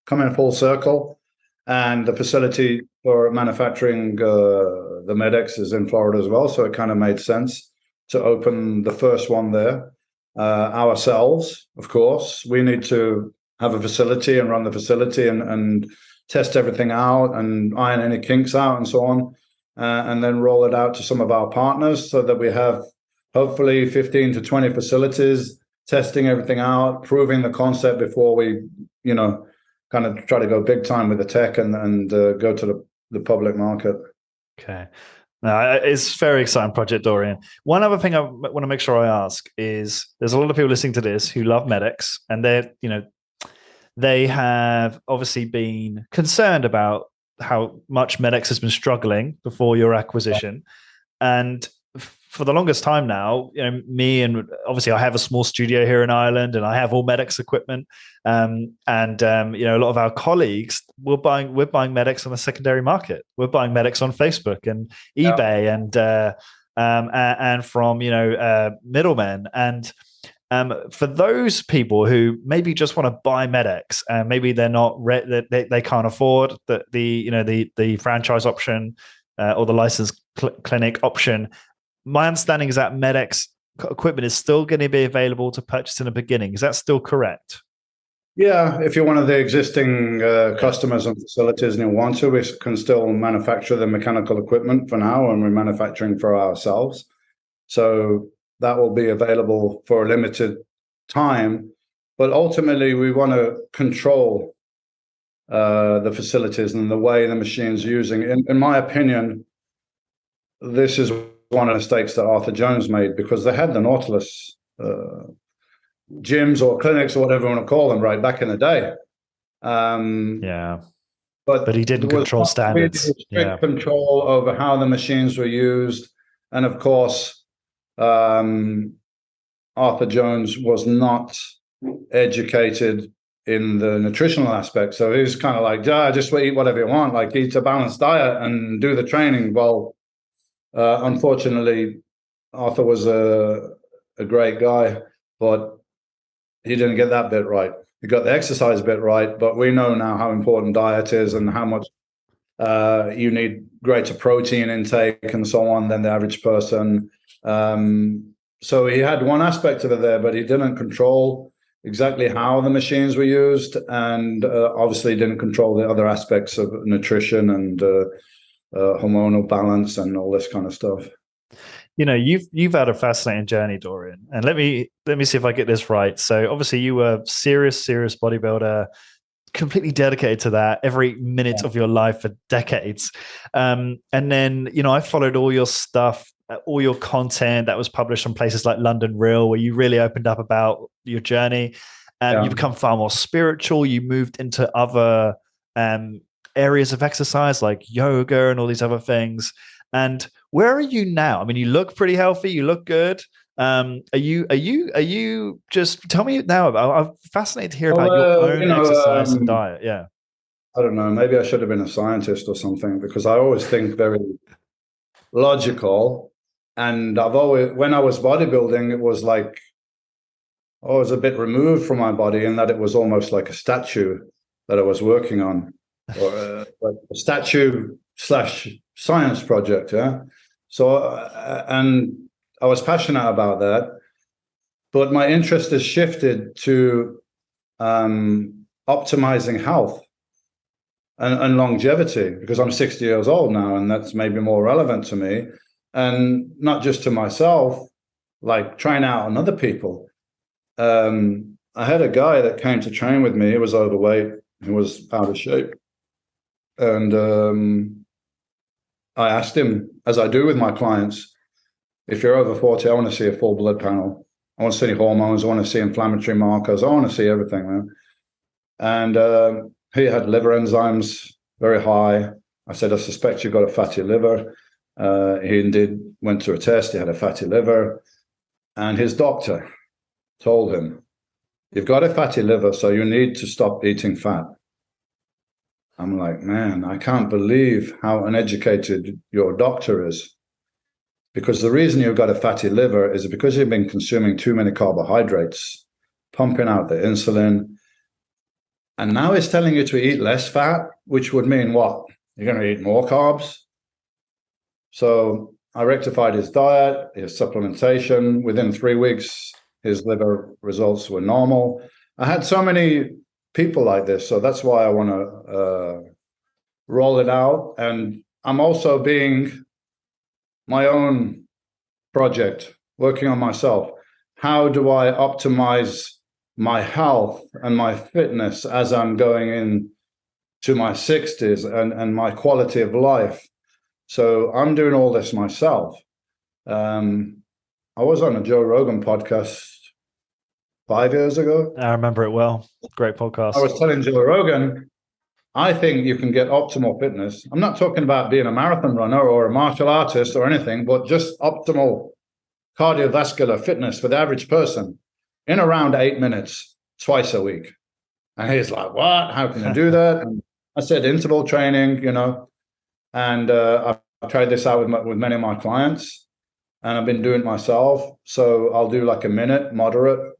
coming full circle. And the facility for manufacturing the MedX is in Florida as well. So it kind of made sense to open the first one there ourselves. Of course, we need to have a facility and run the facility and test everything out and iron any kinks out and so on. And then roll it out to some of our partners so that we have hopefully 15 to 20 facilities testing everything out, proving the concept before we, kind of try to go big time with the tech and go to the public market. Okay. Now, it's a very exciting project, Dorian. One other thing I want to make sure I ask is there's a lot of people listening to this who love MedX, and they have obviously been concerned about how much MedX has been struggling before your acquisition. And for the longest time now, me and obviously I have a small studio here in Ireland and I have all MedX equipment. A lot of our colleagues, we're buying MedX on the secondary market. We're buying MedX on Facebook and eBay and from, middlemen. And for those people who maybe just want to buy MedX and maybe they're not, they can't afford the franchise option or the licensed clinic option. My understanding is that MedX equipment is still going to be available to purchase in the beginning. Is that still correct? Yeah, if you're one of the existing customers and facilities and you want to, we can still manufacture the mechanical equipment for now, and we're manufacturing for ourselves. So that will be available for a limited time. But ultimately, we want to control the facilities and the way the machine's using. In my opinion, this is one of the mistakes that Arthur Jones made, because they had the Nautilus gyms or clinics or whatever you want to call them right back in the day. Yeah. But he didn't there was control standards. really strict control over how the machines were used. And of course, Arthur Jones was not educated in the nutritional aspect. So he was kind of like, just eat whatever you want, like eat a balanced diet and do the training. Well, unfortunately, Arthur was a great guy, but he didn't get that bit right. He got the exercise bit right, but we know now how important diet is and how much you need greater protein intake and so on than the average person. So he had one aspect of it there, but he didn't control exactly how the machines were used, and obviously didn't control the other aspects of nutrition and hormonal balance and all this kind of stuff. You know, you've had a fascinating journey, Dorian, and let me see if I get this right. So obviously you were serious bodybuilder, completely dedicated to that every minute of your life for decades. And then, you know, I followed all your stuff, all your content that was published on places like London Real, where you really opened up about your journey. You become far more spiritual. You moved into other areas of exercise like yoga and all these other things. And where are you now? I mean, you look pretty healthy. You look good. Are you just tell me now? I'm fascinated to hear about your own exercise and diet. Yeah. I don't know. Maybe I should have been a scientist or something, because I always think very logical. And I've always, when I was bodybuilding, it was like I was a bit removed from my body in that it was almost like a statue that I was working on, or like a statue / science project. Yeah. So, and I was passionate about that, but my interest has shifted to optimizing health and longevity, because I'm 60 years old now, and that's maybe more relevant to me, and not just to myself, like trying out on other people. I had a guy that came to train with me. He was overweight. He was out of shape. And I asked him, as I do with my clients, if you're over 40, I want to see a full blood panel. I want to see hormones. I want to see inflammatory markers. I want to see everything, man. And he had liver enzymes very high. I said, I suspect you've got a fatty liver. He indeed went to a test. He had a fatty liver. And his doctor told him, you've got a fatty liver, so you need to stop eating fat. I'm like, man, I can't believe how uneducated your doctor is. Because the reason you've got a fatty liver is because you've been consuming too many carbohydrates, pumping out the insulin. And now he's telling you to eat less fat, which would mean what? You're going to eat more carbs. So I rectified his diet, his supplementation. Within 3 weeks, his liver results were normal. I had so many people like this, so that's why I want to roll it out. And I'm also being my own project, working on myself. How do I optimize my health and my fitness as I'm going in to my 60s and my quality of life? So I'm doing all this myself. I was on a Joe Rogan podcast 5 years ago. I remember it well. Great podcast. I was telling Joe Rogan, I think you can get optimal fitness. I'm not talking about being a marathon runner or a martial artist or anything, but just optimal cardiovascular fitness for the average person in around 8 minutes, twice a week. And he's like, what? How can you do that? And I said, interval training, you know. And I've tried this out with many of my clients, and I've been doing it myself. So I'll do like a minute, moderate,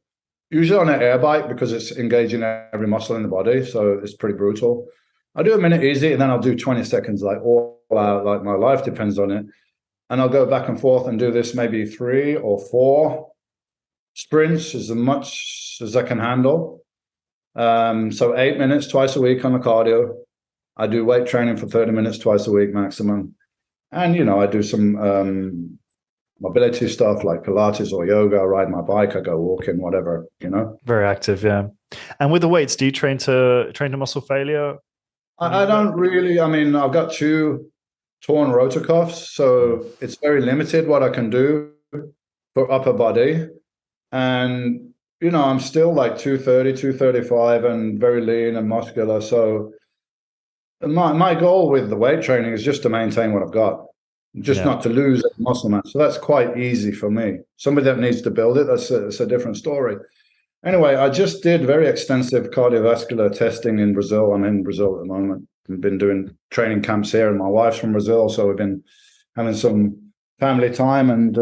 usually on an air bike because it's engaging every muscle in the body. So it's pretty brutal. I'll do a minute easy, and then I'll do 20 seconds, like all out, like my life depends on it. And I'll go back and forth and do this maybe 3 or 4 sprints, as much as I can handle. So 8 minutes twice a week on the cardio. I do weight training for 30 minutes twice a week maximum. And, I do some mobility stuff like Pilates or yoga. I ride my bike, I go walking, whatever, Very active, yeah. And with the weights, do you train to muscle failure? I don't really. I mean, I've got 2 torn rotor cuffs, so it's very limited what I can do for upper body. And, I'm still like 230, 235 and very lean and muscular. So my goal with the weight training is just to maintain what I've got, just not to lose muscle mass. So that's quite easy for me. Somebody that needs to build it, that's a different story. Anyway, I just did very extensive cardiovascular testing in Brazil. I'm in Brazil at the moment. I've been doing training camps here, and my wife's from Brazil, so we've been having some family time and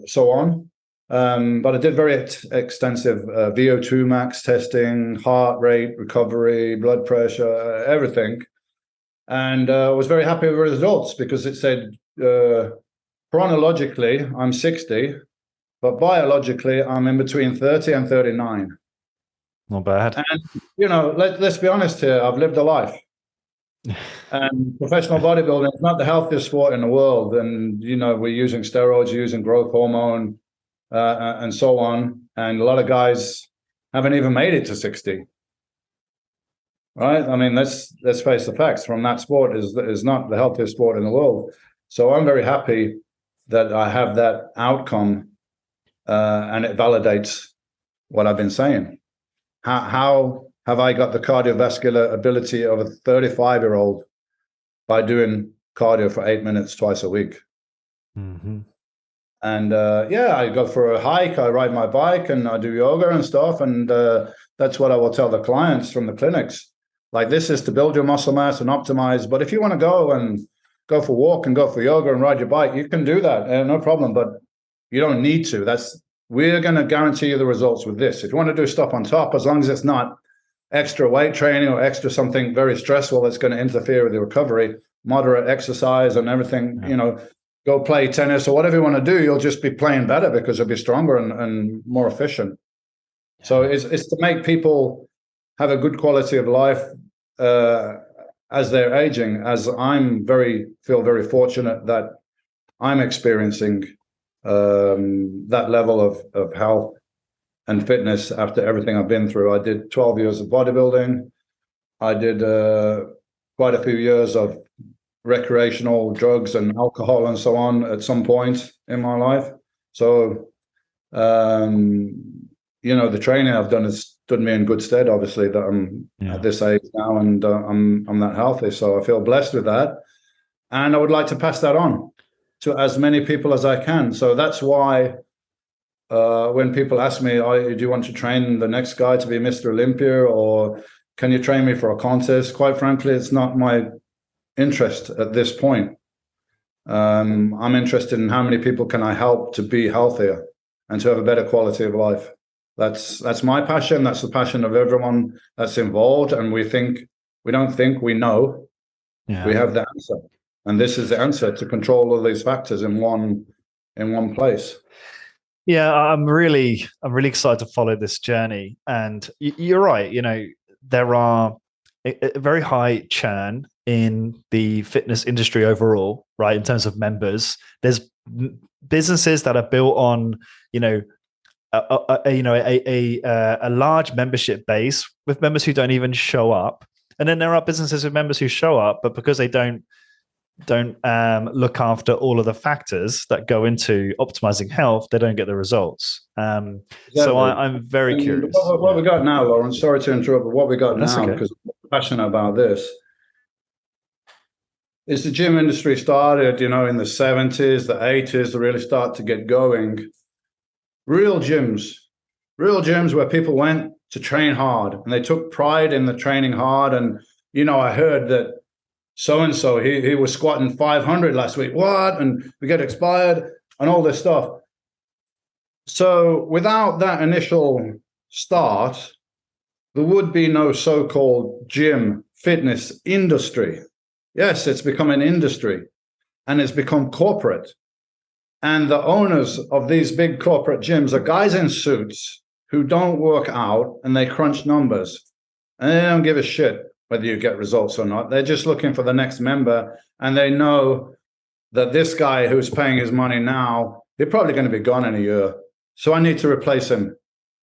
so on. But I did very extensive VO2 max testing, heart rate, recovery, blood pressure, everything. And I was very happy with the results because it said chronologically, I'm 60. But biologically, I'm in between 30 and 39. Not bad. And, let's be honest here. I've lived a life. And professional bodybuilding is not the healthiest sport in the world. And, we're using steroids, using growth hormone, and so on. And a lot of guys haven't even made it to 60. Right? I mean, let's face the facts. From that sport is not the healthiest sport in the world. So I'm very happy that I have that outcome. And it validates what I've been saying. How have I got the cardiovascular ability of a 35-year-old by doing cardio for 8 minutes twice a week? Mm-hmm. And I go for a hike, I ride my bike, and I do yoga and stuff. And that's what I will tell the clients from the clinics. Like, this is to build your muscle mass and optimize. But if you want to go for a walk and go for yoga and ride your bike, you can do that, no problem. But you don't need to. We're going to guarantee you the results with this. If you want to do stuff on top, as long as it's not extra weight training or extra something very stressful that's going to interfere with your recovery, moderate exercise and everything, go play tennis or whatever you want to do, you'll just be playing better because you'll be stronger and more efficient. So it's to make people have a good quality of life as they're aging, as feel very fortunate that I'm experiencing that level of health and fitness after everything I've been through. I did 12 years of bodybuilding. I did quite a few years of recreational drugs and alcohol and so on at some point in my life. So, the training I've done has stood me in good stead, obviously, that I'm at this age now and I'm that healthy. So I feel blessed with that. And I would like to pass that on to as many people as I can. So that's why when people ask me, do you want to train the next guy to be Mr. Olympia, or can you train me for a contest? Quite frankly, it's not my interest at this point. I'm interested in how many people can I help to be healthier and to have a better quality of life. That's my passion. That's the passion of everyone that's involved. And we don't think we know. We have the answer. And this is the answer to control all these factors in one place. Yeah, I'm really excited to follow this journey. And you're right. There are a very high churn in the fitness industry overall, right? In terms of members, there's businesses that are built on, a large membership base with members who don't even show up, and then there are businesses with members who show up, but because they don't look after all of the factors that go into optimizing health, they don't get the results. Exactly. So I'm very curious. What we got now, Lawrence, sorry to interrupt, but what we got now, because I'm passionate about this, is the gym industry started, in the 70s, the 80s, to really start to get going. Real gyms where people went to train hard, and they took pride in the training hard. And, I heard that so-and-so, he was squatting 500 last week. What? And we get expired and all this stuff. So without that initial start, there would be no so-called gym fitness industry. Yes, it's become an industry, and it's become corporate. And the owners of these big corporate gyms are guys in suits who don't work out, and they crunch numbers. and they don't give a shit whether you get results or not. They're just looking for the next member, and they know that this guy who's paying his money now, they're probably going to be gone in a year. So I need to replace him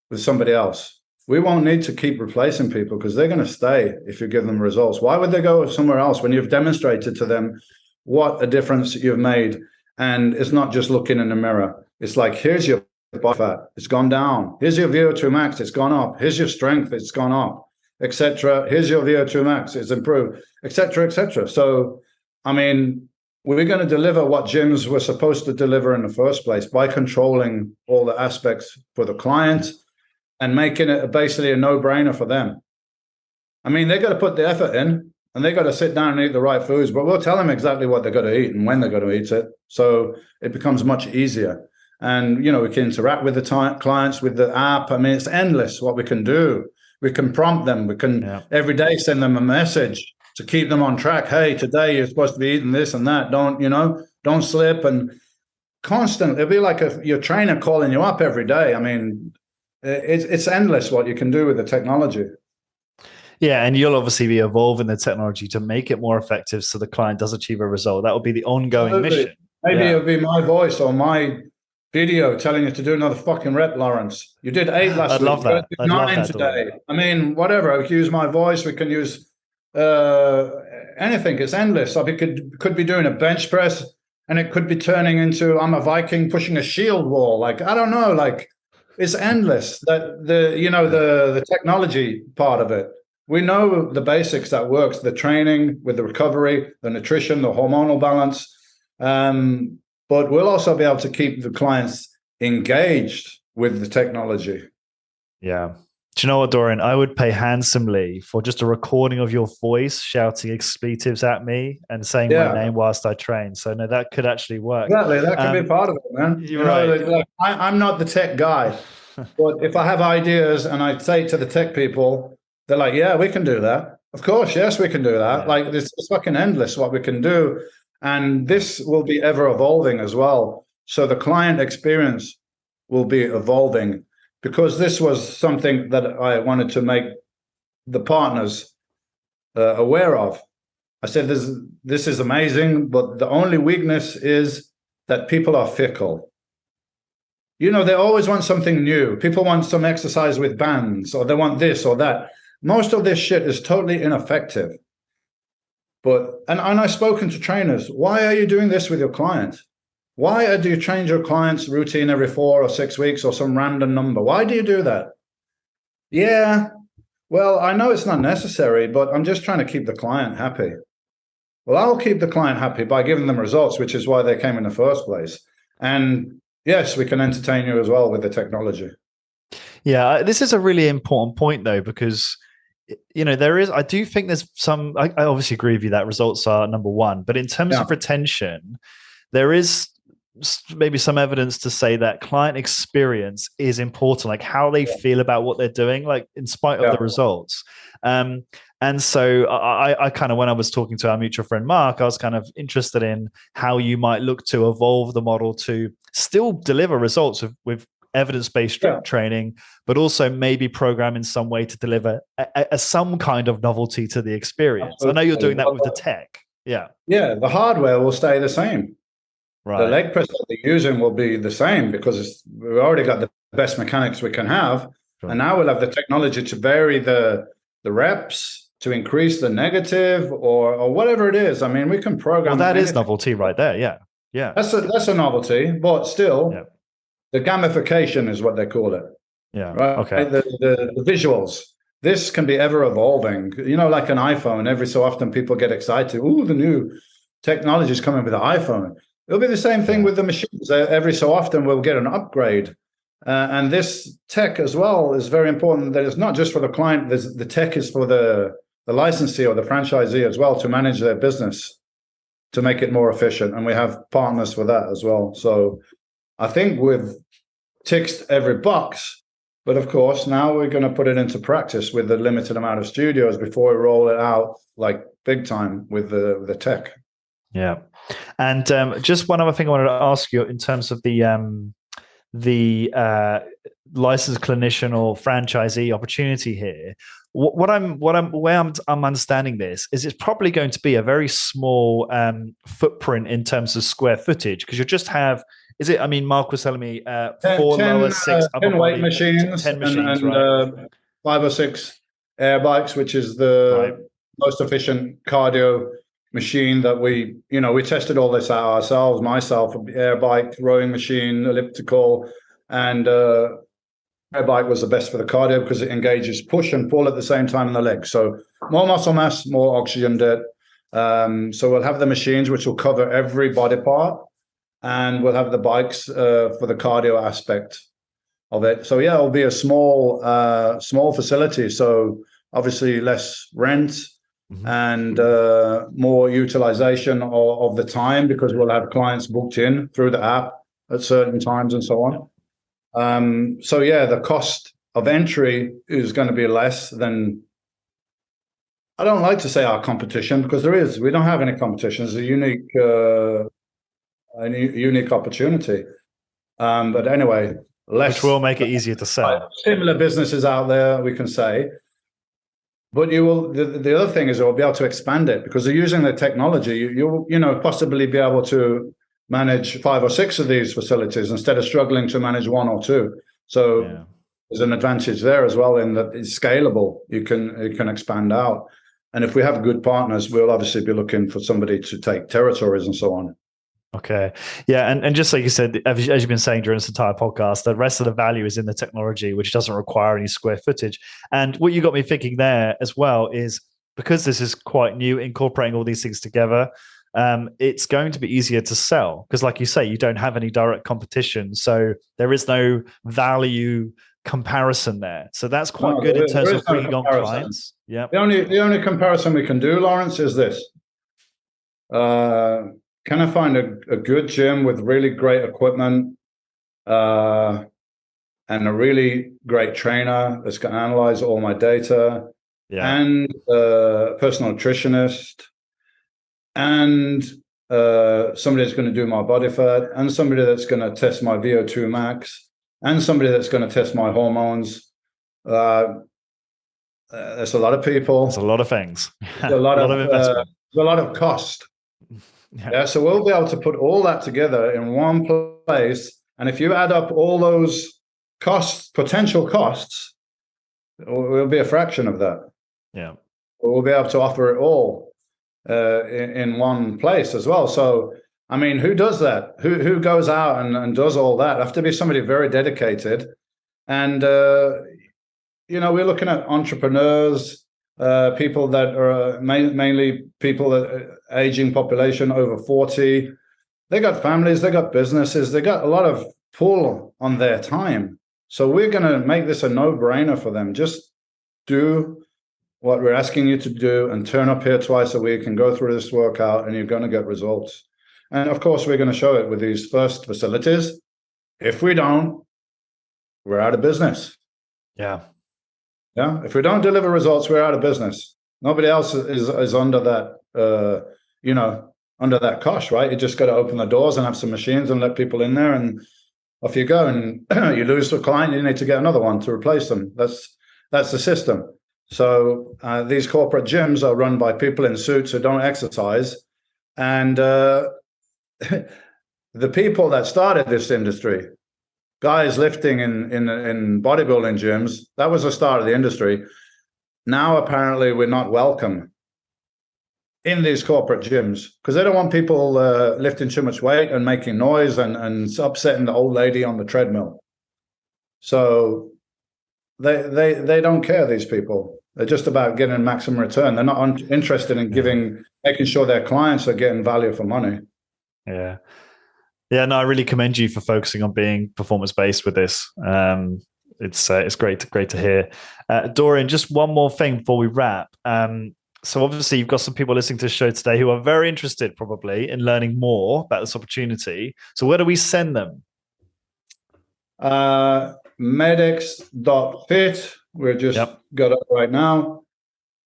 with somebody else. We won't need to keep replacing people because they're going to stay if you give them results. Why would they go somewhere else when you've demonstrated to them what a difference you've made? And it's not just looking in the mirror. It's like, here's your body fat, it's gone down. Here's your VO2 max, it's gone up. Here's your strength, it's gone up, etc. Here's your VO2 max, it's improved, etc., etc. So, I mean, we're going to deliver what gyms were supposed to deliver in the first place by controlling all the aspects for the client and making it basically a no-brainer for them. I mean, they got to put the effort in and they got to sit down and eat the right foods, but we'll tell them exactly what they've got to eat and when they're going to eat it. So it becomes much easier. And, you know, we can interact with the clients with the app. I mean, it's endless what we can do. We can prompt them. We can every day send them a message to keep them on track. Hey, today you're supposed to be eating this and that. Don't slip. And constantly, it'll be like your trainer calling you up every day. I mean, it's endless what you can do with the technology. Yeah, and you'll obviously be evolving the technology to make it more effective so the client does achieve a result. That will be the ongoing mission. Maybe it'll be my voice or my video telling you to do another fucking rep, Lawrence. You did 8 last week. I'd love that. I'd 9 today. I mean, whatever. We can use my voice. We can use anything. It's endless. I could be doing a bench press, and it could be turning into I'm a Viking pushing a shield wall. Like, I don't know. Like, it's endless. That the technology part of it. We know the basics that works. The training with the recovery, the nutrition, the hormonal balance. But we'll also be able to keep the clients engaged with the technology. Yeah. Do you know what, Dorian? I would pay handsomely for just a recording of your voice shouting expletives at me and saying my name whilst I train. So no, that could actually work. Exactly. That could be part of it, man. You're right. Like, I'm not the tech guy, but if I have ideas and I say to the tech people, they're like, yeah, we can do that. Of course, yes, we can do that. Yeah. Like, it's fucking endless what we can do. And this will be ever evolving as well. So the client experience will be evolving, because this was something that I wanted to make the partners aware of. I said, this is amazing, but the only weakness is that people are fickle. You know, they always want something new. People want some exercise with bands, or they want this or that. Most of this shit is totally ineffective. But, and I've spoken to trainers, why are you doing this with your client? Why do you change your client's routine every 4 or 6 weeks or some random number? Why do you do that? Yeah, well, I know it's not necessary, but I'm just trying to keep the client happy. Well, I'll keep the client happy by giving them results, which is why they came in the first place. And yes, we can entertain you as well with the technology. Yeah, this is a really important point, though, because I do think there's some, I obviously agree with you that results are number one, but in terms of retention, there is maybe some evidence to say that client experience is important, like how they feel about what they're doing, like in spite of the results. And so I kind of, when I was talking to our mutual friend, Mark, I was kind of interested in how you might look to evolve the model to still deliver results with evidence-based training, but also maybe program in some way to deliver some kind of novelty to the experience. Absolutely. I know you're doing that with the tech. Yeah, the hardware will stay the same. Right. The leg press that they're using will be the same, because we've already got the best mechanics we can have. Sure. And now we'll have the technology to vary the reps, to increase the negative or whatever it is. I mean, we can program. Well, that is novelty right there. Yeah. That's a novelty, but still the gamification is what they call it. Yeah. Right. Okay. The visuals. This can be ever evolving. You know, like an iPhone. Every so often people get excited. Ooh, the new technology is coming with the iPhone. It'll be the same thing with the machines. Every so often we'll get an upgrade. And this tech as well is very important. That it's not just for the client. The tech is for the licensee or the franchisee as well, to manage their business, to make it more efficient. And we have partners for that as well. So I think we've ticked every box. But of course, now we're going to put it into practice with the limited amount of studios before we roll it out like big time with the tech. Yeah. And just one other thing I wanted to ask you in terms of the the licensed clinician or franchisee opportunity here, I'm understanding this is it's probably going to be a very small footprint in terms of square footage, because you'll just have, is it? I mean, Mark was telling me 4 lower, 6 upper 10 weight body, machines, 10 machines, and right? 5 or 6 air bikes, which is the most efficient cardio machine that we tested all this out ourselves. Myself, air bike, rowing machine, elliptical, and air bike was the best for the cardio because it engages push and pull at the same time in the legs. So more muscle mass, more oxygen debt. So we'll have the machines which will cover every body part, and we'll have the bikes for the cardio aspect of it. So yeah, it'll be a small facility. So obviously less rent and more utilization of the time, because we'll have clients booked in through the app at certain times and so on. So yeah, the cost of entry is going to be less than, I don't like to say our competition, because we don't have any competition. It's a unique opportunity. But anyway, less. Which will make it easier to sell. Similar businesses out there, we can say. But you will. The other thing is we'll be able to expand it, because they're using the technology. You'll possibly be able to manage 5 or 6 of these facilities instead of struggling to manage 1 or 2. So there's an advantage there as well, in that it's scalable. You can expand out. And if we have good partners, we'll obviously be looking for somebody to take territories and so on. Okay. Yeah. And just like you said, as you've been saying during this entire podcast, the rest of the value is in the technology, which doesn't require any square footage. And what you got me thinking there as well is, because this is quite new, incorporating all these things together, it's going to be easier to sell, because like you say, you don't have any direct competition. So there is no value comparison there. So that's quite good in terms of bringing on clients. Yeah. The only comparison we can do, Lawrence, is this. Can I find a good gym with really great equipment and a really great trainer that's going to analyze all my data, and a personal nutritionist, and somebody that's going to do my body fat, and somebody that's going to test my VO2 max, and somebody that's going to test my hormones? There's a lot of people. There's a lot of things. A lot of investment. There's a lot of cost. Yeah, so we'll be able to put all that together in one place, and if you add up all those potential costs, we'll be a fraction of that. Yeah, we'll be able to offer it all in one place as well. So, I mean, who does that? Who goes out and does all that? Have to be somebody very dedicated, and we're looking at entrepreneurs. People that are mainly people that aging population over 40. They got families, they got businesses, they got a lot of pull on their time. So we're going to make this a no-brainer for them. Just do what we're asking you to do and turn up here twice a week and go through this workout, and you're going to get results. And of course, we're going to show it with these first facilities. If we don't, we're out of business. Yeah. Yeah, if we don't deliver results, we're out of business. Nobody else is under that, under that cosh, right? You just got to open the doors and have some machines and let people in there, and off you go. And you lose a client, you need to get another one to replace them. That's the system. So these corporate gyms are run by people in suits who don't exercise, and the people that started this industry, guys lifting in bodybuilding gyms, that was the start of the industry. Now, apparently, we're not welcome in these corporate gyms because they don't want people lifting too much weight and making noise and upsetting the old lady on the treadmill. So they don't care, these people. They're just about getting maximum return. They're not interested in making sure their clients are getting value for money. Yeah. Yeah, no, I really commend you for focusing on being performance-based with this. It's great to hear. Dorian, just one more thing before we wrap. So obviously you've got some people listening to the show today who are very interested probably in learning more about this opportunity. So where do we send them? MedX.fit. We're just got it right now.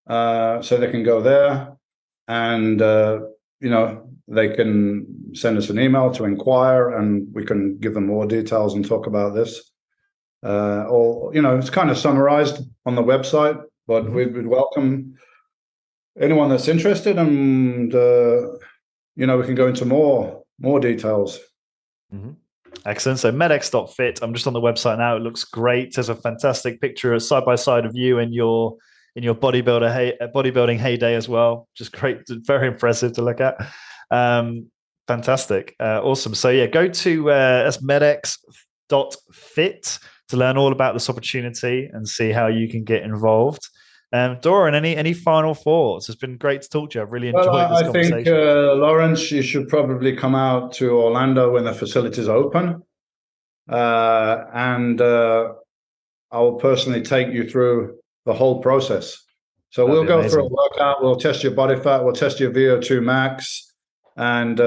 So they can go there and, they can send us an email to inquire, and we can give them more details and talk about this. Or, it's kind of summarized on the website, but we would welcome anyone that's interested, and we can go into more details. Excellent. So medx.fit. I'm just on the website now. It looks great. There's a fantastic picture side by side of you and your bodybuilding heyday as well. Just great, very impressive to look at. Fantastic, awesome. So yeah, go to that's medx.fit to learn all about this opportunity and see how you can get involved. Dorian, any final thoughts? It's been great to talk to you. I've really enjoyed this conversation. I think, Lawrence, you should probably come out to Orlando when the facilities open. And I'll personally take you through the whole process. So we'll go through a workout, we'll test your body fat, we'll test your VO2 max, and,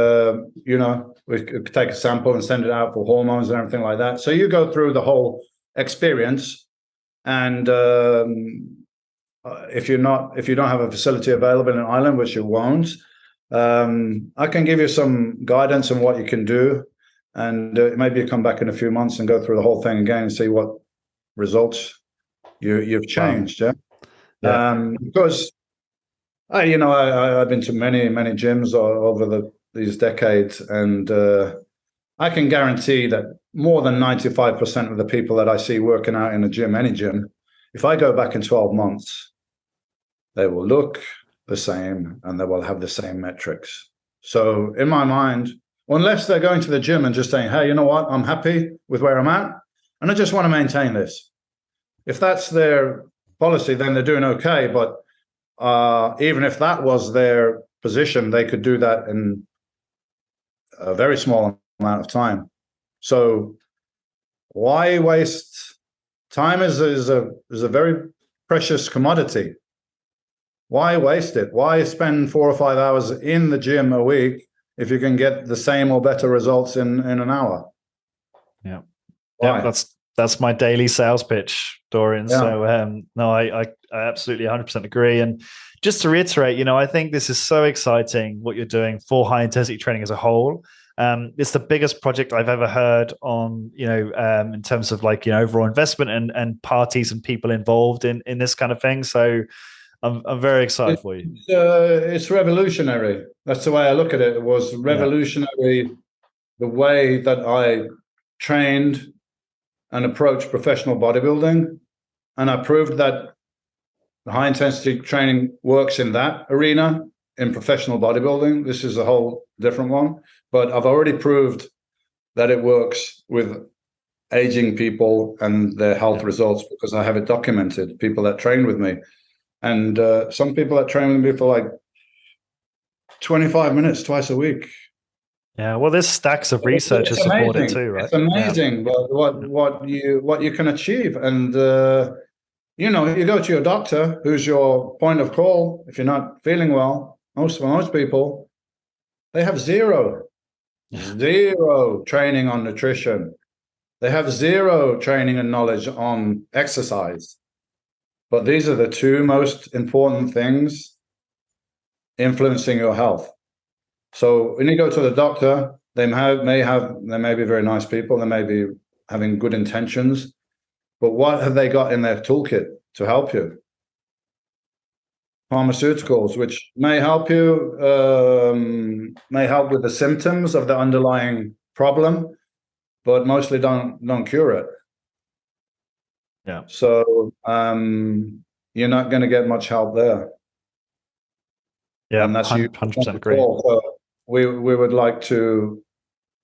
we could take a sample and send it out for hormones and everything like that. So you go through the whole experience, and if you don't have a facility available in an island, which you won't, I can give you some guidance on what you can do, and maybe you come back in a few months and go through the whole thing again and see what results you've changed. Because I've been to many gyms over these decades, and I can guarantee that more than 95% of the people that I see working out in a gym, any gym, if I go back in 12 months, they will look the same and they will have the same metrics. So in my mind, unless they're going to the gym and just saying, hey, you know what, I'm happy with where I'm at, and I just want to maintain this. If that's their policy, then they're doing okay. But even if that was their position, they could do that in a very small amount of time. So why waste time? Is a very precious commodity. Why waste it? Why spend 4 or 5 hours in the gym a week if you can get the same or better results in an hour? Yeah. Why? Yeah, that's my daily sales pitch, Dorian. Yeah. So no, I absolutely 100% agree. And just to reiterate, I think this is so exciting what you're doing for high intensity training as a whole. It's the biggest project I've ever heard on, in terms of overall investment and parties and people involved in this kind of thing. So I'm very excited for you. It's revolutionary. That's the way I look at it. It was revolutionary, the way that I trained and approached professional bodybuilding. And I proved that high intensity training works in that arena in professional bodybuilding. This is a whole different one. But I've already proved that it works with aging people and their health results, because I have it documented, people that train with me. And some people that train with me for 25 minutes twice a week. Yeah, well, there's stacks of research to support it too, right? It's amazing what you can achieve. And you go to your doctor, who's your point of call if you're not feeling well. Most people, they have zero training on nutrition. They have zero training and knowledge on exercise. But these are the two most important things influencing your health. So when you go to the doctor, they may be very nice people, they may be having good intentions, but what have they got in their toolkit to help you? Pharmaceuticals, which may help you, may help with the symptoms of the underlying problem, but mostly don't cure it. Yeah. So you're not going to get much help there. Yeah, and that's 100% agree. So we would like to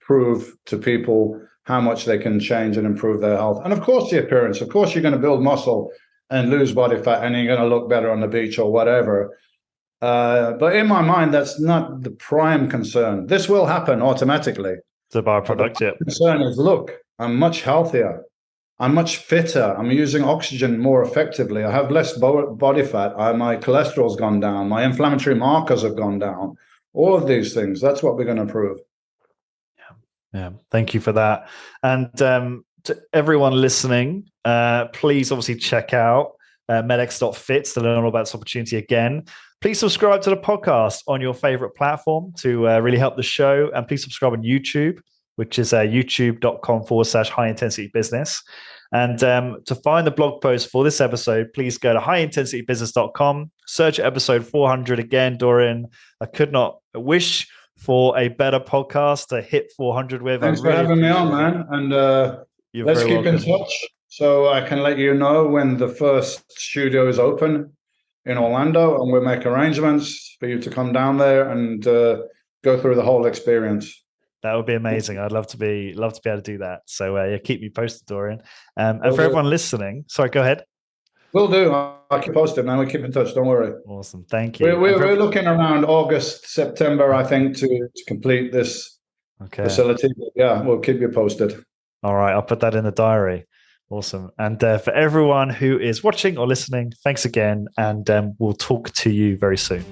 prove to people how much they can change and improve their health. And of course, the appearance. Of course, you're going to build muscle and lose body fat, and you're going to look better on the beach or whatever. But in my mind, that's not the prime concern. This will happen automatically. It's a byproduct, yeah. The concern is, look, I'm much healthier. I'm much fitter. I'm using oxygen more effectively. I have less body fat. My cholesterol's gone down. My inflammatory markers have gone down. All of these things. That's what we're going to prove. Yeah. Thank you for that. And to everyone listening, please obviously check out medx.fit to learn all about this opportunity again. Please subscribe to the podcast on your favorite platform to really help the show. And please subscribe on YouTube, which is youtube.com/high intensity business. And to find the blog post for this episode, please go to highintensitybusiness.com, search episode 400 again. Dorian, I could not wish for a better podcast to hit 400 with. Thanks for having me on, man. And let's keep in touch so I can let you know when the first studio is open in Orlando, and we'll make arrangements for you to come down there and go through the whole experience. That would be amazing. I'd love to be able to do that. So yeah, keep me posted, Dorian. And for everyone listening, sorry, go ahead. Will do. I'll keep posted, man. We'll keep in touch. Don't worry. Awesome. Thank you. We're looking around August, September, I think, to complete this facility. But yeah, we'll keep you posted. All right. I'll put that in the diary. Awesome. And for everyone who is watching or listening, thanks again. And we'll talk to you very soon.